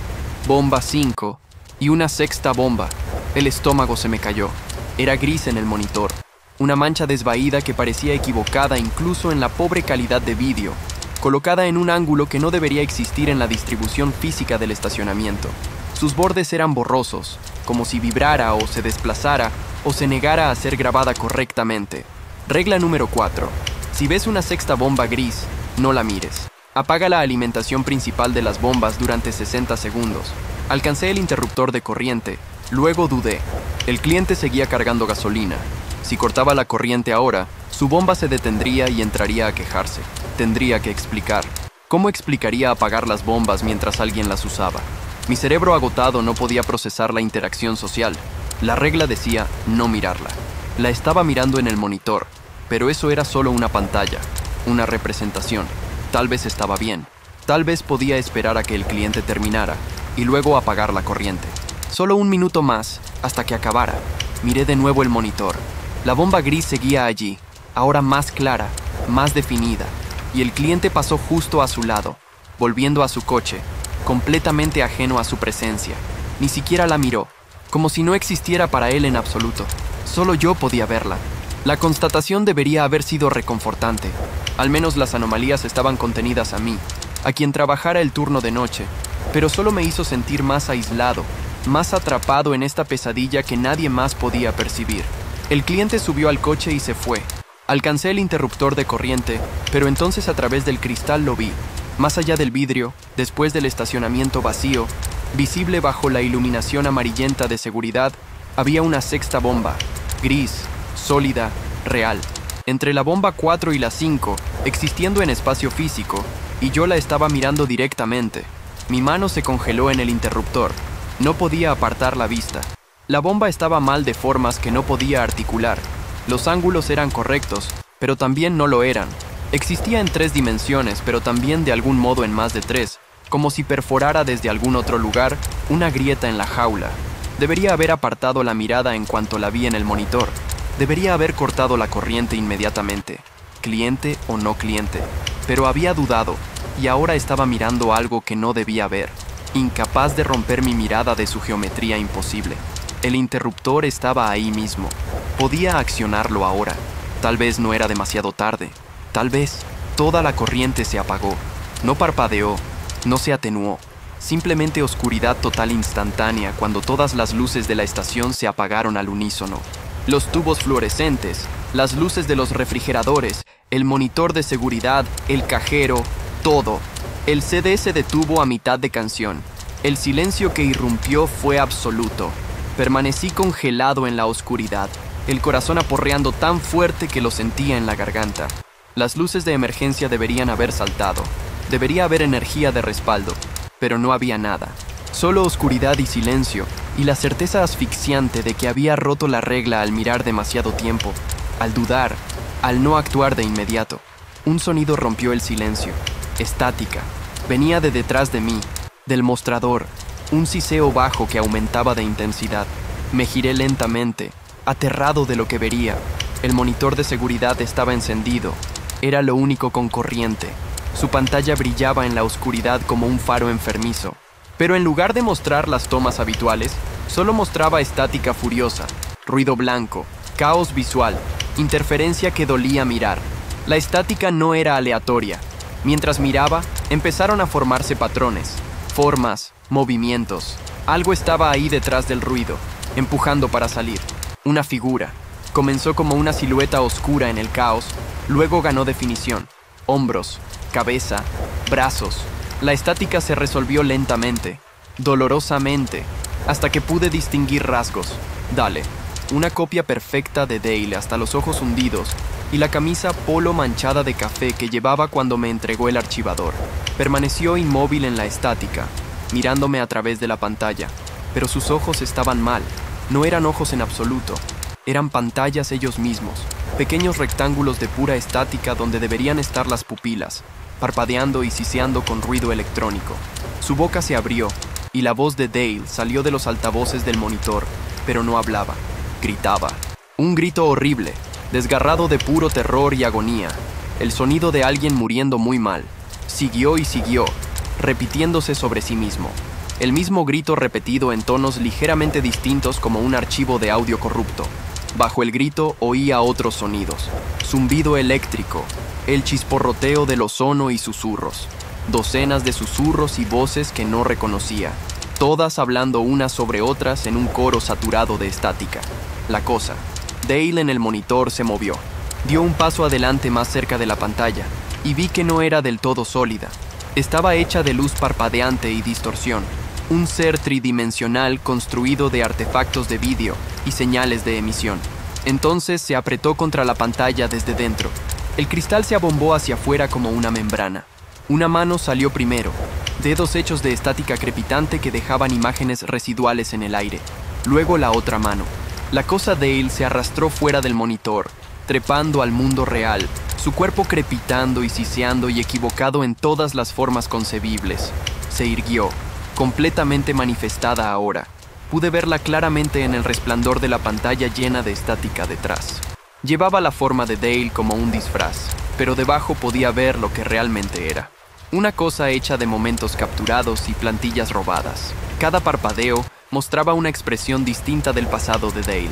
Speaker 1: bomba 5 y una sexta bomba. El estómago se me cayó. Era gris en el monitor. Una mancha desvaída que parecía equivocada incluso en la pobre calidad de vídeo, colocada en un ángulo que no debería existir en la distribución física del estacionamiento. Sus bordes eran borrosos, como si vibrara o se desplazara o se negara a ser grabada correctamente. Regla número 4. Si ves una sexta bomba gris, no la mires. Apaga la alimentación principal de las bombas durante 60 segundos. Alcancé el interruptor de corriente. Luego dudé. El cliente seguía cargando gasolina. Si cortaba la corriente ahora, su bomba se detendría y entraría a quejarse. Tendría que explicar. ¿Cómo explicaría apagar las bombas mientras alguien las usaba? Mi cerebro agotado no podía procesar la interacción social. La regla decía no mirarla. La estaba mirando en el monitor, pero eso era solo una pantalla, una representación. Tal vez estaba bien. Tal vez podía esperar a que el cliente terminara y luego apagar la corriente. Solo 1 minuto más, hasta que acabara. Miré de nuevo el monitor. La bomba gris seguía allí, ahora más clara, más definida, y el cliente pasó justo a su lado, volviendo a su coche, completamente ajeno a su presencia. Ni siquiera la miró, como si no existiera para él en absoluto. Solo yo podía verla. La constatación debería haber sido reconfortante. Al menos las anomalías estaban contenidas a mí, a quien trabajara el turno de noche, pero solo me hizo sentir más aislado, más atrapado en esta pesadilla que nadie más podía percibir. El cliente subió al coche y se fue. Alcancé el interruptor de corriente, pero entonces a través del cristal lo vi. Más allá del vidrio, después del estacionamiento vacío, visible bajo la iluminación amarillenta de seguridad, había una sexta bomba, gris, sólida, real. Entre la bomba 4 y la 5, existiendo en espacio físico, y yo la estaba mirando directamente. Mi mano se congeló en el interruptor. No podía apartar la vista. La bomba estaba mal de formas que no podía articular. Los ángulos eran correctos, pero también no lo eran. Existía en 3 dimensiones, pero también de algún modo en más de 3, como si perforara desde algún otro lugar una grieta en la jaula. Debería haber apartado la mirada en cuanto la vi en el monitor. Debería haber cortado la corriente inmediatamente, cliente o no cliente. Pero había dudado, y ahora estaba mirando algo que no debía ver, incapaz de romper mi mirada de su geometría imposible. El interruptor estaba ahí mismo. Podía accionarlo ahora. Tal vez no era demasiado tarde. Tal vez toda la corriente se apagó. No parpadeó, no se atenuó. Simplemente oscuridad total instantánea cuando todas las luces de la estación se apagaron al unísono. Los tubos fluorescentes, las luces de los refrigeradores, el monitor de seguridad, el cajero, todo. El CD se detuvo a mitad de canción. El silencio que irrumpió fue absoluto. Permanecí congelado en la oscuridad, el corazón aporreando tan fuerte que lo sentía en la garganta. Las luces de emergencia deberían haber saltado. Debería haber energía de respaldo, pero no había nada. Solo oscuridad y silencio, y la certeza asfixiante de que había roto la regla al mirar demasiado tiempo, al dudar, al no actuar de inmediato. Un sonido rompió el silencio. Estática. Venía de detrás de mí, del mostrador, un siseo bajo que aumentaba de intensidad. Me giré lentamente, aterrado de lo que vería. El monitor de seguridad estaba encendido. Era lo único con corriente. Su pantalla brillaba en la oscuridad como un faro enfermizo. Pero en lugar de mostrar las tomas habituales, solo mostraba estática furiosa, ruido blanco, caos visual, interferencia que dolía mirar. La estática no era aleatoria. Mientras miraba, empezaron a formarse patrones, formas, movimientos. Algo estaba ahí detrás del ruido, empujando para salir. Una figura. Comenzó como una silueta oscura en el caos, luego ganó definición. Hombros, cabeza, brazos. La estática se resolvió lentamente, dolorosamente, hasta que pude distinguir rasgos. Dale, una copia perfecta de Dale hasta los ojos hundidos y la camisa polo manchada de café que llevaba cuando me entregó el archivador. Permaneció inmóvil en la estática, mirándome a través de la pantalla, pero sus ojos estaban mal. No eran ojos en absoluto, eran pantallas ellos mismos, pequeños rectángulos de pura estática donde deberían estar las pupilas, parpadeando y siseando con ruido electrónico. Su boca se abrió, y la voz de Dale salió de los altavoces del monitor, pero no hablaba, gritaba. Un grito horrible, desgarrado de puro terror y agonía, el sonido de alguien muriendo muy mal. Siguió y siguió, repitiéndose sobre sí mismo. El mismo grito repetido en tonos ligeramente distintos como un archivo de audio corrupto. Bajo el grito oía otros sonidos, zumbido eléctrico, el chisporroteo del ozono y susurros, docenas de susurros y voces que no reconocía, todas hablando unas sobre otras en un coro saturado de estática. La cosa. Dale en el monitor se movió. Dio un paso adelante más cerca de la pantalla, y vi que no era del todo sólida. Estaba hecha de luz parpadeante y distorsión, un ser tridimensional construido de artefactos de vídeo y señales de emisión. Entonces se apretó contra la pantalla desde dentro. El cristal se abombó hacia afuera como una membrana. Una mano salió primero, dedos hechos de estática crepitante que dejaban imágenes residuales en el aire. Luego la otra mano. La cosa Dale se arrastró fuera del monitor, trepando al mundo real, su cuerpo crepitando y siseando y equivocado en todas las formas concebibles. Se irguió, completamente manifestada ahora. Pude verla claramente en el resplandor de la pantalla llena de estática detrás. Llevaba la forma de Dale como un disfraz, pero debajo podía ver lo que realmente era. Una cosa hecha de momentos capturados y plantillas robadas. Cada parpadeo mostraba una expresión distinta del pasado de Dale.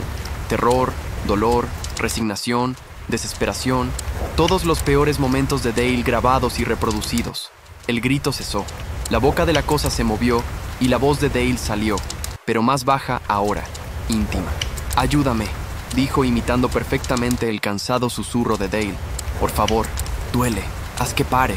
Speaker 1: Terror, dolor, resignación, desesperación, todos los peores momentos de Dale grabados y reproducidos. El grito cesó, la boca de la cosa se movió y la voz de Dale salió, pero más baja ahora, íntima. «Ayúdame», dijo imitando perfectamente el cansado susurro de Dale. «Por favor, duele, haz que pare».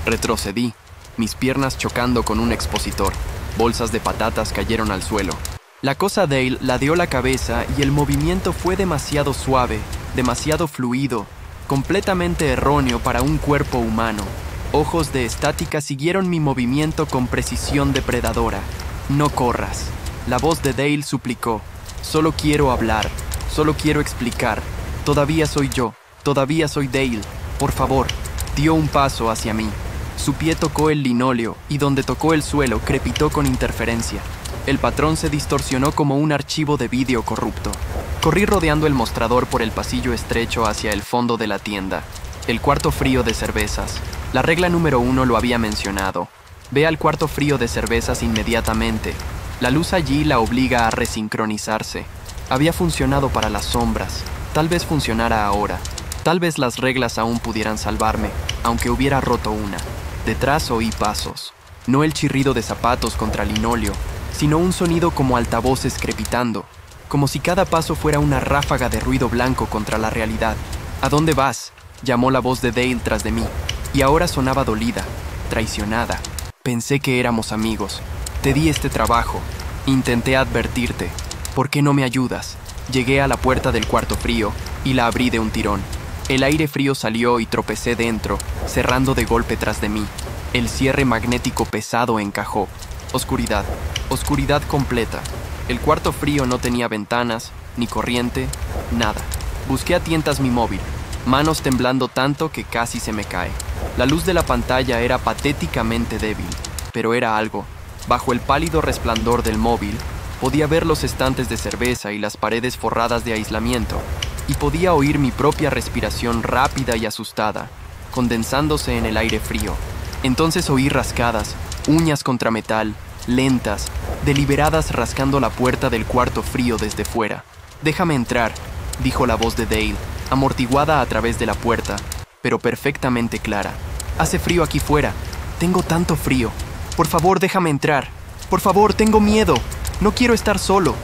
Speaker 1: Retrocedí, mis piernas chocando con un expositor. Bolsas de patatas cayeron al suelo. La cosa Dale ladeó la cabeza y el movimiento fue demasiado suave, demasiado fluido, completamente erróneo para un cuerpo humano. Ojos de estática siguieron mi movimiento con precisión depredadora. «No corras». La voz de Dale suplicó. «Solo quiero hablar, solo quiero explicar. Todavía soy yo, todavía soy Dale. Por favor». Dio un paso hacia mí. Su pie tocó el linóleo y donde tocó el suelo crepitó con interferencia. El patrón se distorsionó como un archivo de vídeo corrupto. Corrí rodeando el mostrador por el pasillo estrecho hacia el fondo de la tienda. El cuarto frío de cervezas. La regla número 1 lo había mencionado. Ve al cuarto frío de cervezas inmediatamente. La luz allí la obliga a resincronizarse. Había funcionado para las sombras. Tal vez funcionara ahora. Tal vez las reglas aún pudieran salvarme, aunque hubiera roto una. Detrás oí pasos. No el chirrido de zapatos contra linóleo, sino un sonido como altavoces crepitando, como si cada paso fuera una ráfaga de ruido blanco contra la realidad. «¿A dónde vas?», llamó la voz de Dale tras de mí, y ahora sonaba dolida, traicionada. «Pensé que éramos amigos. Te di este trabajo. Intenté advertirte. ¿Por qué no me ayudas?». Llegué a la puerta del cuarto frío y la abrí de un tirón. El aire frío salió y tropecé dentro, cerrando de golpe tras de mí. El cierre magnético pesado encajó. Oscuridad. Oscuridad completa. El cuarto frío no tenía ventanas, ni corriente, nada. Busqué a tientas mi móvil, manos temblando tanto que casi se me cae. La luz de la pantalla era patéticamente débil, pero era algo. Bajo el pálido resplandor del móvil, podía ver los estantes de cerveza y las paredes forradas de aislamiento, y podía oír mi propia respiración rápida y asustada, condensándose en el aire frío. Entonces oí rascadas, uñas contra metal, lentas, deliberadas rascando la puerta del cuarto frío desde fuera. «Déjame entrar», dijo la voz de Dale, amortiguada a través de la puerta, pero perfectamente clara. «Hace frío aquí fuera. Tengo tanto frío. Por favor, déjame entrar. Por favor, tengo miedo. No quiero estar solo».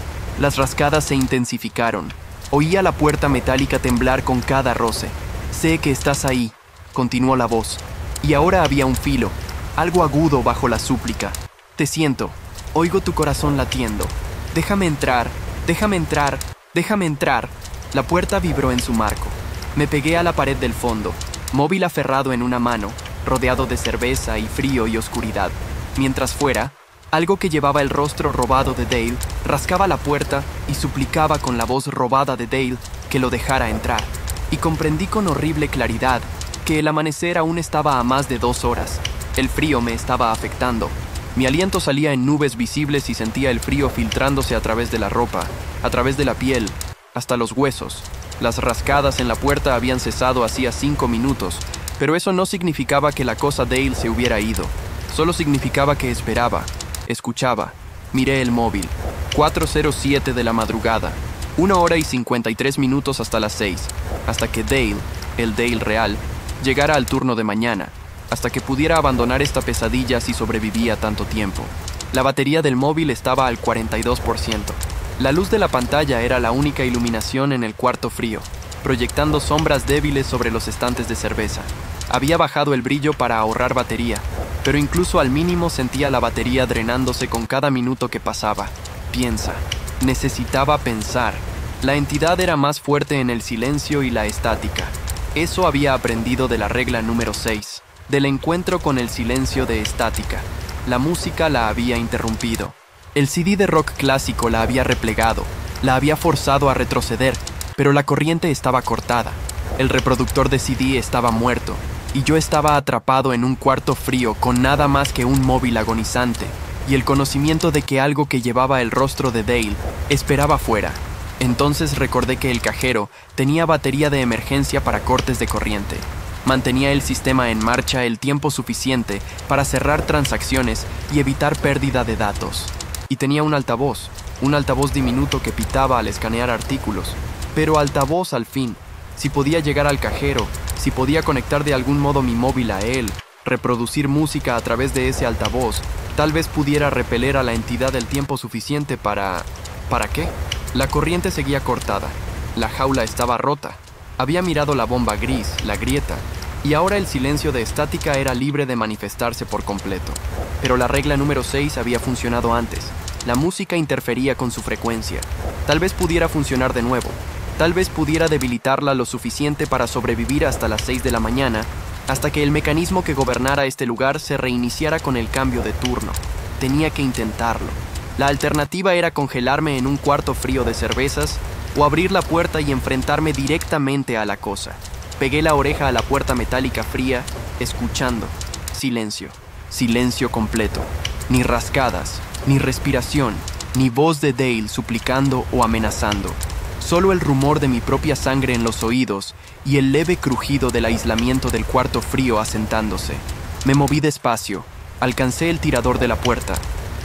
Speaker 1: Las rascadas se intensificaron. Oía la puerta metálica temblar con cada roce. «Sé que estás ahí», continuó la voz. Y ahora había un filo, algo agudo bajo la súplica. «Te siento. Oigo tu corazón latiendo. Déjame entrar, déjame entrar, déjame entrar». La puerta vibró en su marco. Me pegué a la pared del fondo, móvil aferrado en una mano, rodeado de cerveza y frío y oscuridad. Mientras fuera, algo que llevaba el rostro robado de Dale rascaba la puerta y suplicaba con la voz robada de Dale que lo dejara entrar. Y comprendí con horrible claridad que el amanecer aún estaba a más de 2 horas. El frío me estaba afectando. Mi aliento salía en nubes visibles y sentía el frío filtrándose a través de la ropa, a través de la piel, hasta los huesos. Las rascadas en la puerta habían cesado hacía 5 minutos, pero eso no significaba que la cosa Dale se hubiera ido. Solo significaba que esperaba. Escuchaba. Miré el móvil. 4:07 de la madrugada. 1 hora y 53 minutos hasta las 6. Hasta que Dale, el Dale real, llegara al turno de mañana. Hasta que pudiera abandonar esta pesadilla si sobrevivía tanto tiempo. La batería del móvil estaba al 42%. La luz de la pantalla era la única iluminación en el cuarto frío, proyectando sombras débiles sobre los estantes de cerveza. Había bajado el brillo para ahorrar batería, pero incluso al mínimo sentía la batería drenándose con cada minuto que pasaba. Piensa. Necesitaba pensar. La entidad era más fuerte en el silencio y la estática. Eso había aprendido de la regla número 6, del encuentro con el silencio de estática. La música la había interrumpido. El CD de rock clásico la había replegado, la había forzado a retroceder, pero la corriente estaba cortada. El reproductor de CD estaba muerto, y yo estaba atrapado en un cuarto frío con nada más que un móvil agonizante, y el conocimiento de que algo que llevaba el rostro de Dale esperaba fuera. Entonces recordé que el cajero tenía batería de emergencia para cortes de corriente. Mantenía el sistema en marcha el tiempo suficiente para cerrar transacciones y evitar pérdida de datos. Y tenía un altavoz diminuto que pitaba al escanear artículos. Pero altavoz al fin. Si podía llegar al cajero, si podía conectar de algún modo mi móvil a él, reproducir música a través de ese altavoz, tal vez pudiera repeler a la entidad el tiempo suficiente para... ¿Para qué? La corriente seguía cortada. La jaula estaba rota. Había mirado la bomba gris, la grieta, y ahora el silencio de estática era libre de manifestarse por completo. Pero la regla número 6 había funcionado antes. La música interfería con su frecuencia. Tal vez pudiera funcionar de nuevo. Tal vez pudiera debilitarla lo suficiente para sobrevivir hasta las 6 de la mañana, hasta que el mecanismo que gobernara este lugar se reiniciara con el cambio de turno. Tenía que intentarlo. La alternativa era congelarme en un cuarto frío de cervezas o abrir la puerta y enfrentarme directamente a la cosa. Pegué la oreja a la puerta metálica fría, escuchando. Silencio. Silencio completo. Ni rascadas, ni respiración, ni voz de Dale suplicando o amenazando. Solo el rumor de mi propia sangre en los oídos y el leve crujido del aislamiento del cuarto frío asentándose. Me moví despacio. Alcancé el tirador de la puerta.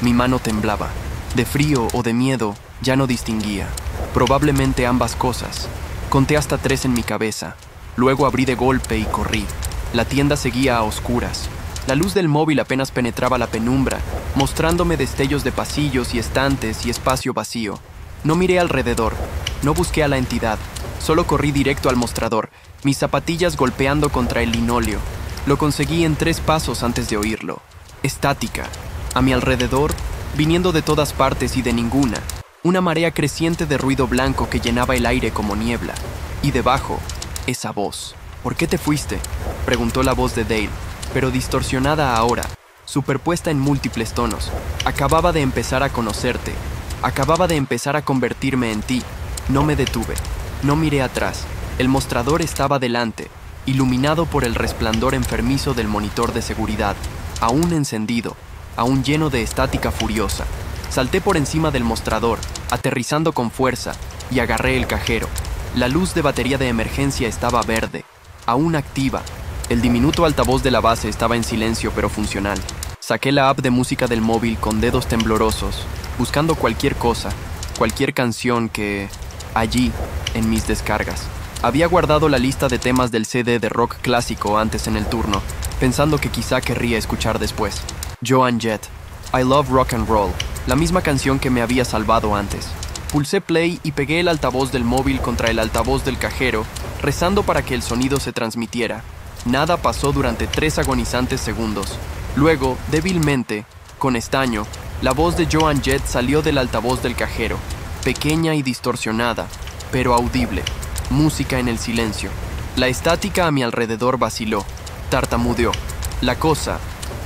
Speaker 1: Mi mano temblaba. De frío o de miedo, ya no distinguía. Probablemente ambas cosas. Conté hasta 3 en mi cabeza. Luego abrí de golpe y corrí. La tienda seguía a oscuras. La luz del móvil apenas penetraba la penumbra, mostrándome destellos de pasillos y estantes y espacio vacío. No miré alrededor. No busqué a la entidad. Solo corrí directo al mostrador, mis zapatillas golpeando contra el linóleo. Lo conseguí en 3 pasos antes de oírlo. Estática. A mi alrededor, viniendo de todas partes y de ninguna, una marea creciente de ruido blanco que llenaba el aire como niebla. Y debajo, esa voz. ¿Por qué te fuiste?, preguntó la voz de Dale, pero distorsionada ahora, superpuesta en múltiples tonos. Acababa de empezar a conocerte. Acababa de empezar a convertirme en ti. No me detuve. No miré atrás. El mostrador estaba delante, iluminado por el resplandor enfermizo del monitor de seguridad, aún encendido, aún lleno de estática furiosa. Salté por encima del mostrador, aterrizando con fuerza, y agarré el cajero. La luz de batería de emergencia estaba verde, aún activa. El diminuto altavoz de la base estaba en silencio pero funcional. Saqué la app de música del móvil con dedos temblorosos, buscando cualquier cosa, cualquier canción que... Allí, en mis descargas. Había guardado la lista de temas del CD de rock clásico antes en el turno, pensando que quizá querría escuchar después. Joan Jett, I Love Rock and Roll, la misma canción que me había salvado antes. Pulsé play y pegué el altavoz del móvil contra el altavoz del cajero, rezando para que el sonido se transmitiera. Nada pasó durante 3 agonizantes segundos. Luego, débilmente, con estaño, la voz de Joan Jett salió del altavoz del cajero. Pequeña y distorsionada, pero audible. Música en el silencio. La estática a mi alrededor vaciló. Tartamudeó. La cosa,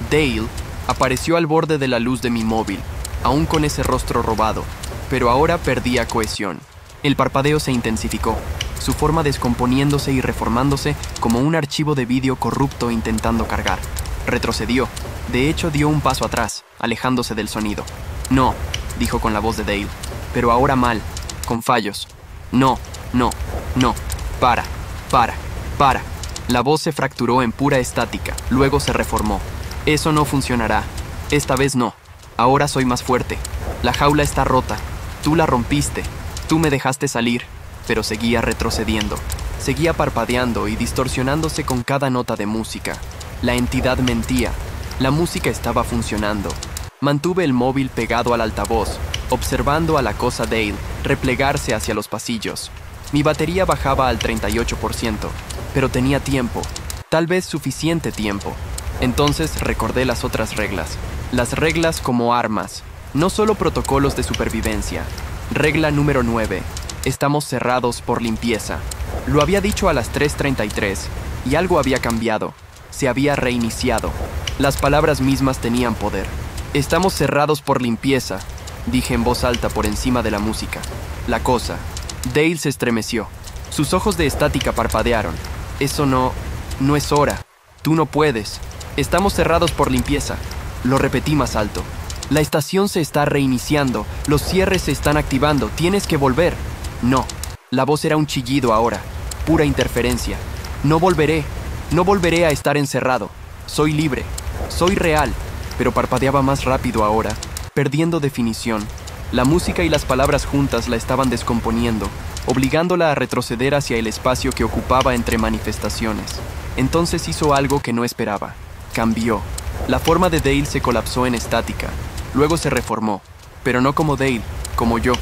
Speaker 1: Dale, apareció al borde de la luz de mi móvil, aún con ese rostro robado, pero ahora perdía cohesión. El parpadeo se intensificó, su forma descomponiéndose y reformándose como un archivo de vídeo corrupto intentando cargar. Retrocedió. De hecho, dio un paso atrás, alejándose del sonido. No, dijo con la voz de Dale. Pero ahora mal, con fallos. No, no, no, para. La voz se fracturó en pura estática, luego se reformó. Eso no funcionará. Esta vez no. Ahora soy más fuerte. La jaula está rota. Tú la rompiste. Tú me dejaste salir. Pero seguía retrocediendo. Seguía parpadeando y distorsionándose con cada nota de música. La entidad mentía. La música estaba funcionando. Mantuve el móvil pegado al altavoz, observando a la cosa Dale replegarse hacia los pasillos. Mi batería bajaba al 38%, pero tenía tiempo, tal vez suficiente tiempo. Entonces recordé las otras reglas. Las reglas como armas, no solo protocolos de supervivencia. Regla número 9. Estamos cerrados por limpieza. Lo había dicho a las 3:33 y algo había cambiado. Se había reiniciado. Las palabras mismas tenían poder. Estamos cerrados por limpieza, dije en voz alta por encima de la música. La cosa. Dale se estremeció. Sus ojos de estática parpadearon. Eso no es hora. Tú no puedes. Estamos cerrados por limpieza. Lo repetí más alto. La estación se está reiniciando. Los cierres se están activando. Tienes que volver. No. La voz era un chillido ahora. Pura interferencia. No volveré. No volveré a estar encerrado. Soy libre. Soy real. Pero parpadeaba más rápido ahora, perdiendo definición. La música y las palabras juntas la estaban descomponiendo, obligándola a retroceder hacia el espacio que ocupaba entre manifestaciones. Entonces hizo algo que no esperaba. Cambió. La forma de Dale se colapsó en estática. Luego se reformó. Pero no como Dale, como yo.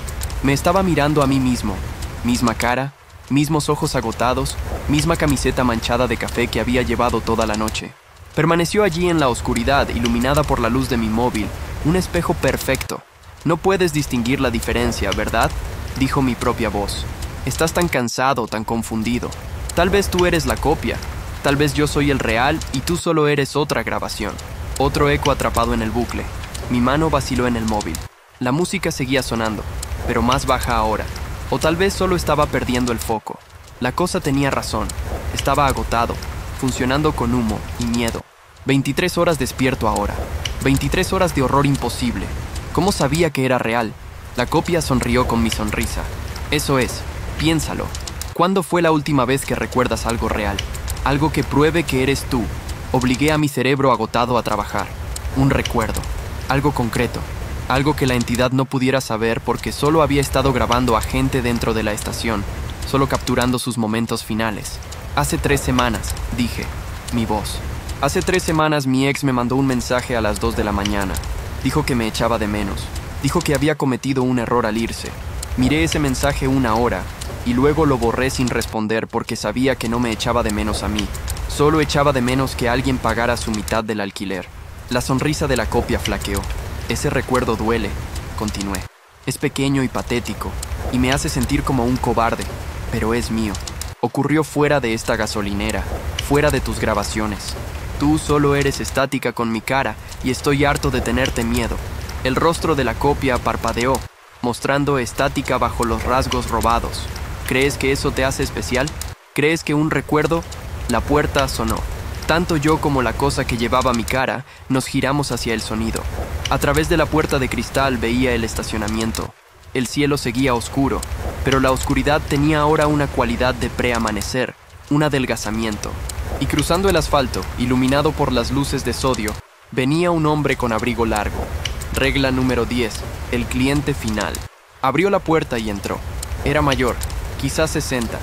Speaker 1: Me estaba mirando a mí mismo. Misma cara, mismos ojos agotados, misma camiseta manchada de café que había llevado toda la noche. Permaneció allí en la oscuridad, iluminada por la luz de mi móvil, un espejo perfecto. No puedes distinguir la diferencia, ¿verdad? Dijo mi propia voz. Estás tan cansado, tan confundido. Tal vez tú eres la copia. Tal vez yo soy el real y tú solo eres otra grabación. Otro eco atrapado en el bucle. Mi mano vaciló en el móvil. La música seguía sonando, pero más baja ahora. O tal vez solo estaba perdiendo el foco. La cosa tenía razón. Estaba agotado, funcionando con humo y miedo. 23 horas despierto ahora. 23 horas de horror imposible. ¿Cómo sabía que era real? La copia sonrió con mi sonrisa. Eso es, piénsalo. ¿Cuándo fue la última vez que recuerdas algo real? Algo que pruebe que eres tú. Obligué a mi cerebro agotado a trabajar. Un recuerdo. Algo concreto. Algo que la entidad no pudiera saber porque solo había estado grabando a gente dentro de la estación, solo capturando sus momentos finales. Hace 3 semanas, dije, mi voz. Hace 3 semanas mi ex me mandó un mensaje a las 2 de la mañana. Dijo que me echaba de menos. Dijo que había cometido un error al irse. Miré ese mensaje 1 hora y luego lo borré sin responder porque sabía que no me echaba de menos a mí. Solo echaba de menos que alguien pagara su mitad del alquiler. La sonrisa de la copia flaqueó. Ese recuerdo duele, continué. Es pequeño y patético, y me hace sentir como un cobarde, pero es mío. Ocurrió fuera de esta gasolinera, fuera de tus grabaciones. Tú solo eres estática con mi cara, y estoy harto de tenerte miedo. El rostro de la copia parpadeó, mostrando estática bajo los rasgos robados. ¿Crees que eso te hace especial? ¿Crees que un recuerdo? La puerta sonó. Tanto yo como la cosa que llevaba mi cara nos giramos hacia el sonido. A través de la puerta de cristal veía el estacionamiento. El cielo seguía oscuro, pero la oscuridad tenía ahora una cualidad de preamanecer, un adelgazamiento. Y cruzando el asfalto, iluminado por las luces de sodio, venía un hombre con abrigo largo. Regla número 10, el cliente final. Abrió la puerta y entró. Era mayor, quizás 60,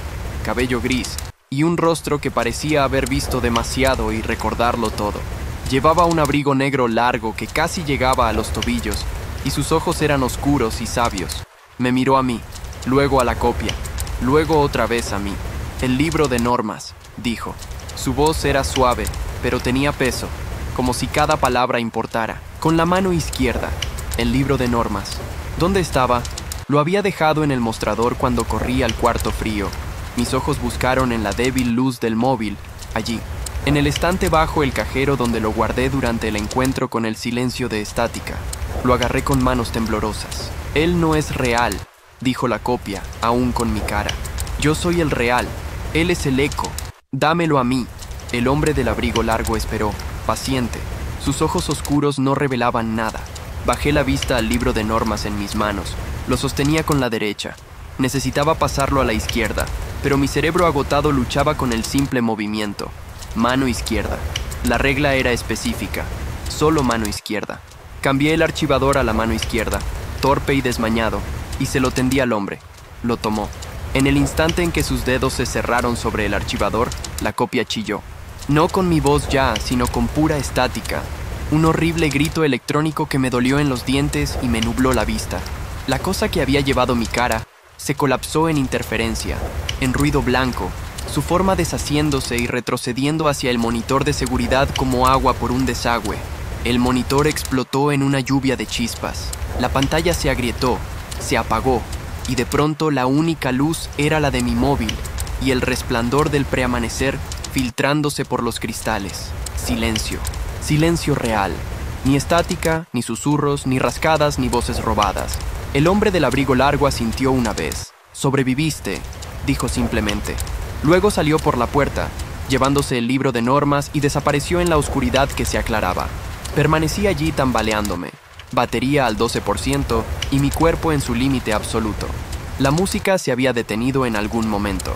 Speaker 1: cabello gris, y un rostro que parecía haber visto demasiado y recordarlo todo. Llevaba un abrigo negro largo que casi llegaba a los tobillos, y sus ojos eran oscuros y sabios. Me miró a mí, luego a la copia, luego otra vez a mí. El libro de normas, dijo. Su voz era suave, pero tenía peso, como si cada palabra importara. Con la mano izquierda, el libro de normas. ¿Dónde estaba? Lo había dejado en el mostrador cuando corrí al cuarto frío. Mis ojos buscaron en la débil luz del móvil, allí, en el estante bajo el cajero donde lo guardé durante el encuentro con el silencio de estática. Lo agarré con manos temblorosas. Él no es real, dijo la copia, aún con mi cara. Yo soy el real, él es el eco. Dámelo a mí. El hombre del abrigo largo esperó, paciente. Sus ojos oscuros no revelaban nada. Bajé la vista al libro de normas en mis manos. Lo sostenía con la derecha. Necesitaba pasarlo a la izquierda, pero mi cerebro agotado luchaba con el simple movimiento. Mano izquierda. La regla era específica. Solo mano izquierda. Cambié el archivador a la mano izquierda, torpe y desmañado, y se lo tendí al hombre. Lo tomó. En el instante en que sus dedos se cerraron sobre el archivador, la copia chilló. No con mi voz ya, sino con pura estática. Un horrible grito electrónico que me dolió en los dientes y me nubló la vista. La cosa que había llevado mi cara se colapsó en interferencia, en ruido blanco, su forma deshaciéndose y retrocediendo hacia el monitor de seguridad como agua por un desagüe. El monitor explotó en una lluvia de chispas. La pantalla se agrietó, se apagó, y de pronto la única luz era la de mi móvil y el resplandor del preamanecer filtrándose por los cristales. Silencio. Silencio real. Ni estática, ni susurros, ni rascadas, ni voces robadas. El hombre del abrigo largo asintió una vez. «Sobreviviste», dijo simplemente. Luego salió por la puerta, llevándose el libro de normas y desapareció en la oscuridad que se aclaraba. Permanecí allí tambaleándome. Batería al 12% y mi cuerpo en su límite absoluto. La música se había detenido en algún momento.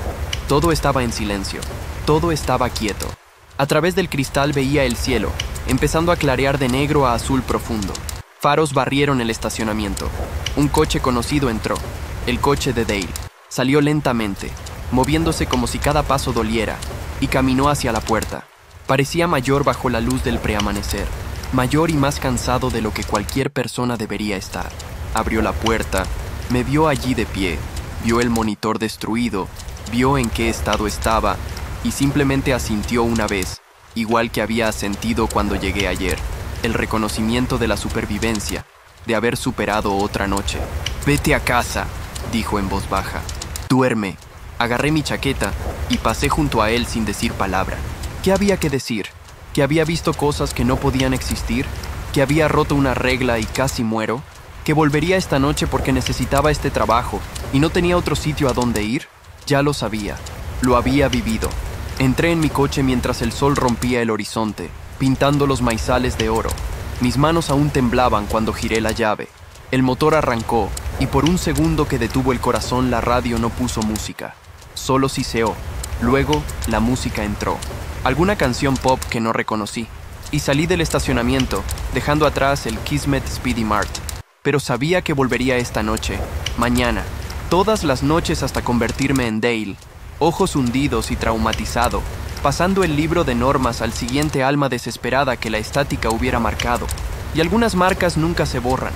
Speaker 1: Todo estaba en silencio. Todo estaba quieto. A través del cristal veía el cielo, empezando a clarear de negro a azul profundo. Faros barrieron el estacionamiento. Un coche conocido entró, el coche de Dale. Salió lentamente, moviéndose como si cada paso doliera, y caminó hacia la puerta. Parecía mayor bajo la luz del preamanecer, mayor y más cansado de lo que cualquier persona debería estar. Abrió la puerta, me vio allí de pie, vio el monitor destruido, vio en qué estado estaba, y simplemente asintió una vez, igual que había asentido cuando llegué ayer. El reconocimiento de la supervivencia, de haber superado otra noche. «Vete a casa», dijo en voz baja. «Duerme». Agarré mi chaqueta y pasé junto a él sin decir palabra. ¿Qué había que decir? ¿Que había visto cosas que no podían existir? ¿Que había roto una regla y casi muero? ¿Que volvería esta noche porque necesitaba este trabajo y no tenía otro sitio a donde ir? Ya lo sabía. Lo había vivido. Entré en mi coche mientras el sol rompía el horizonte, pintando los maizales de oro. Mis manos aún temblaban cuando giré la llave. El motor arrancó y por un segundo que detuvo el corazón la radio no puso música. Solo siseó. Luego la música entró. Alguna canción pop que no reconocí. Y salí del estacionamiento, dejando atrás el Kismet Speedy Mart. Pero sabía que volvería esta noche, mañana, todas las noches hasta convertirme en Dale, ojos hundidos y traumatizado, pasando el libro de normas al siguiente alma desesperada que la estática hubiera marcado. Y algunas marcas nunca se borran.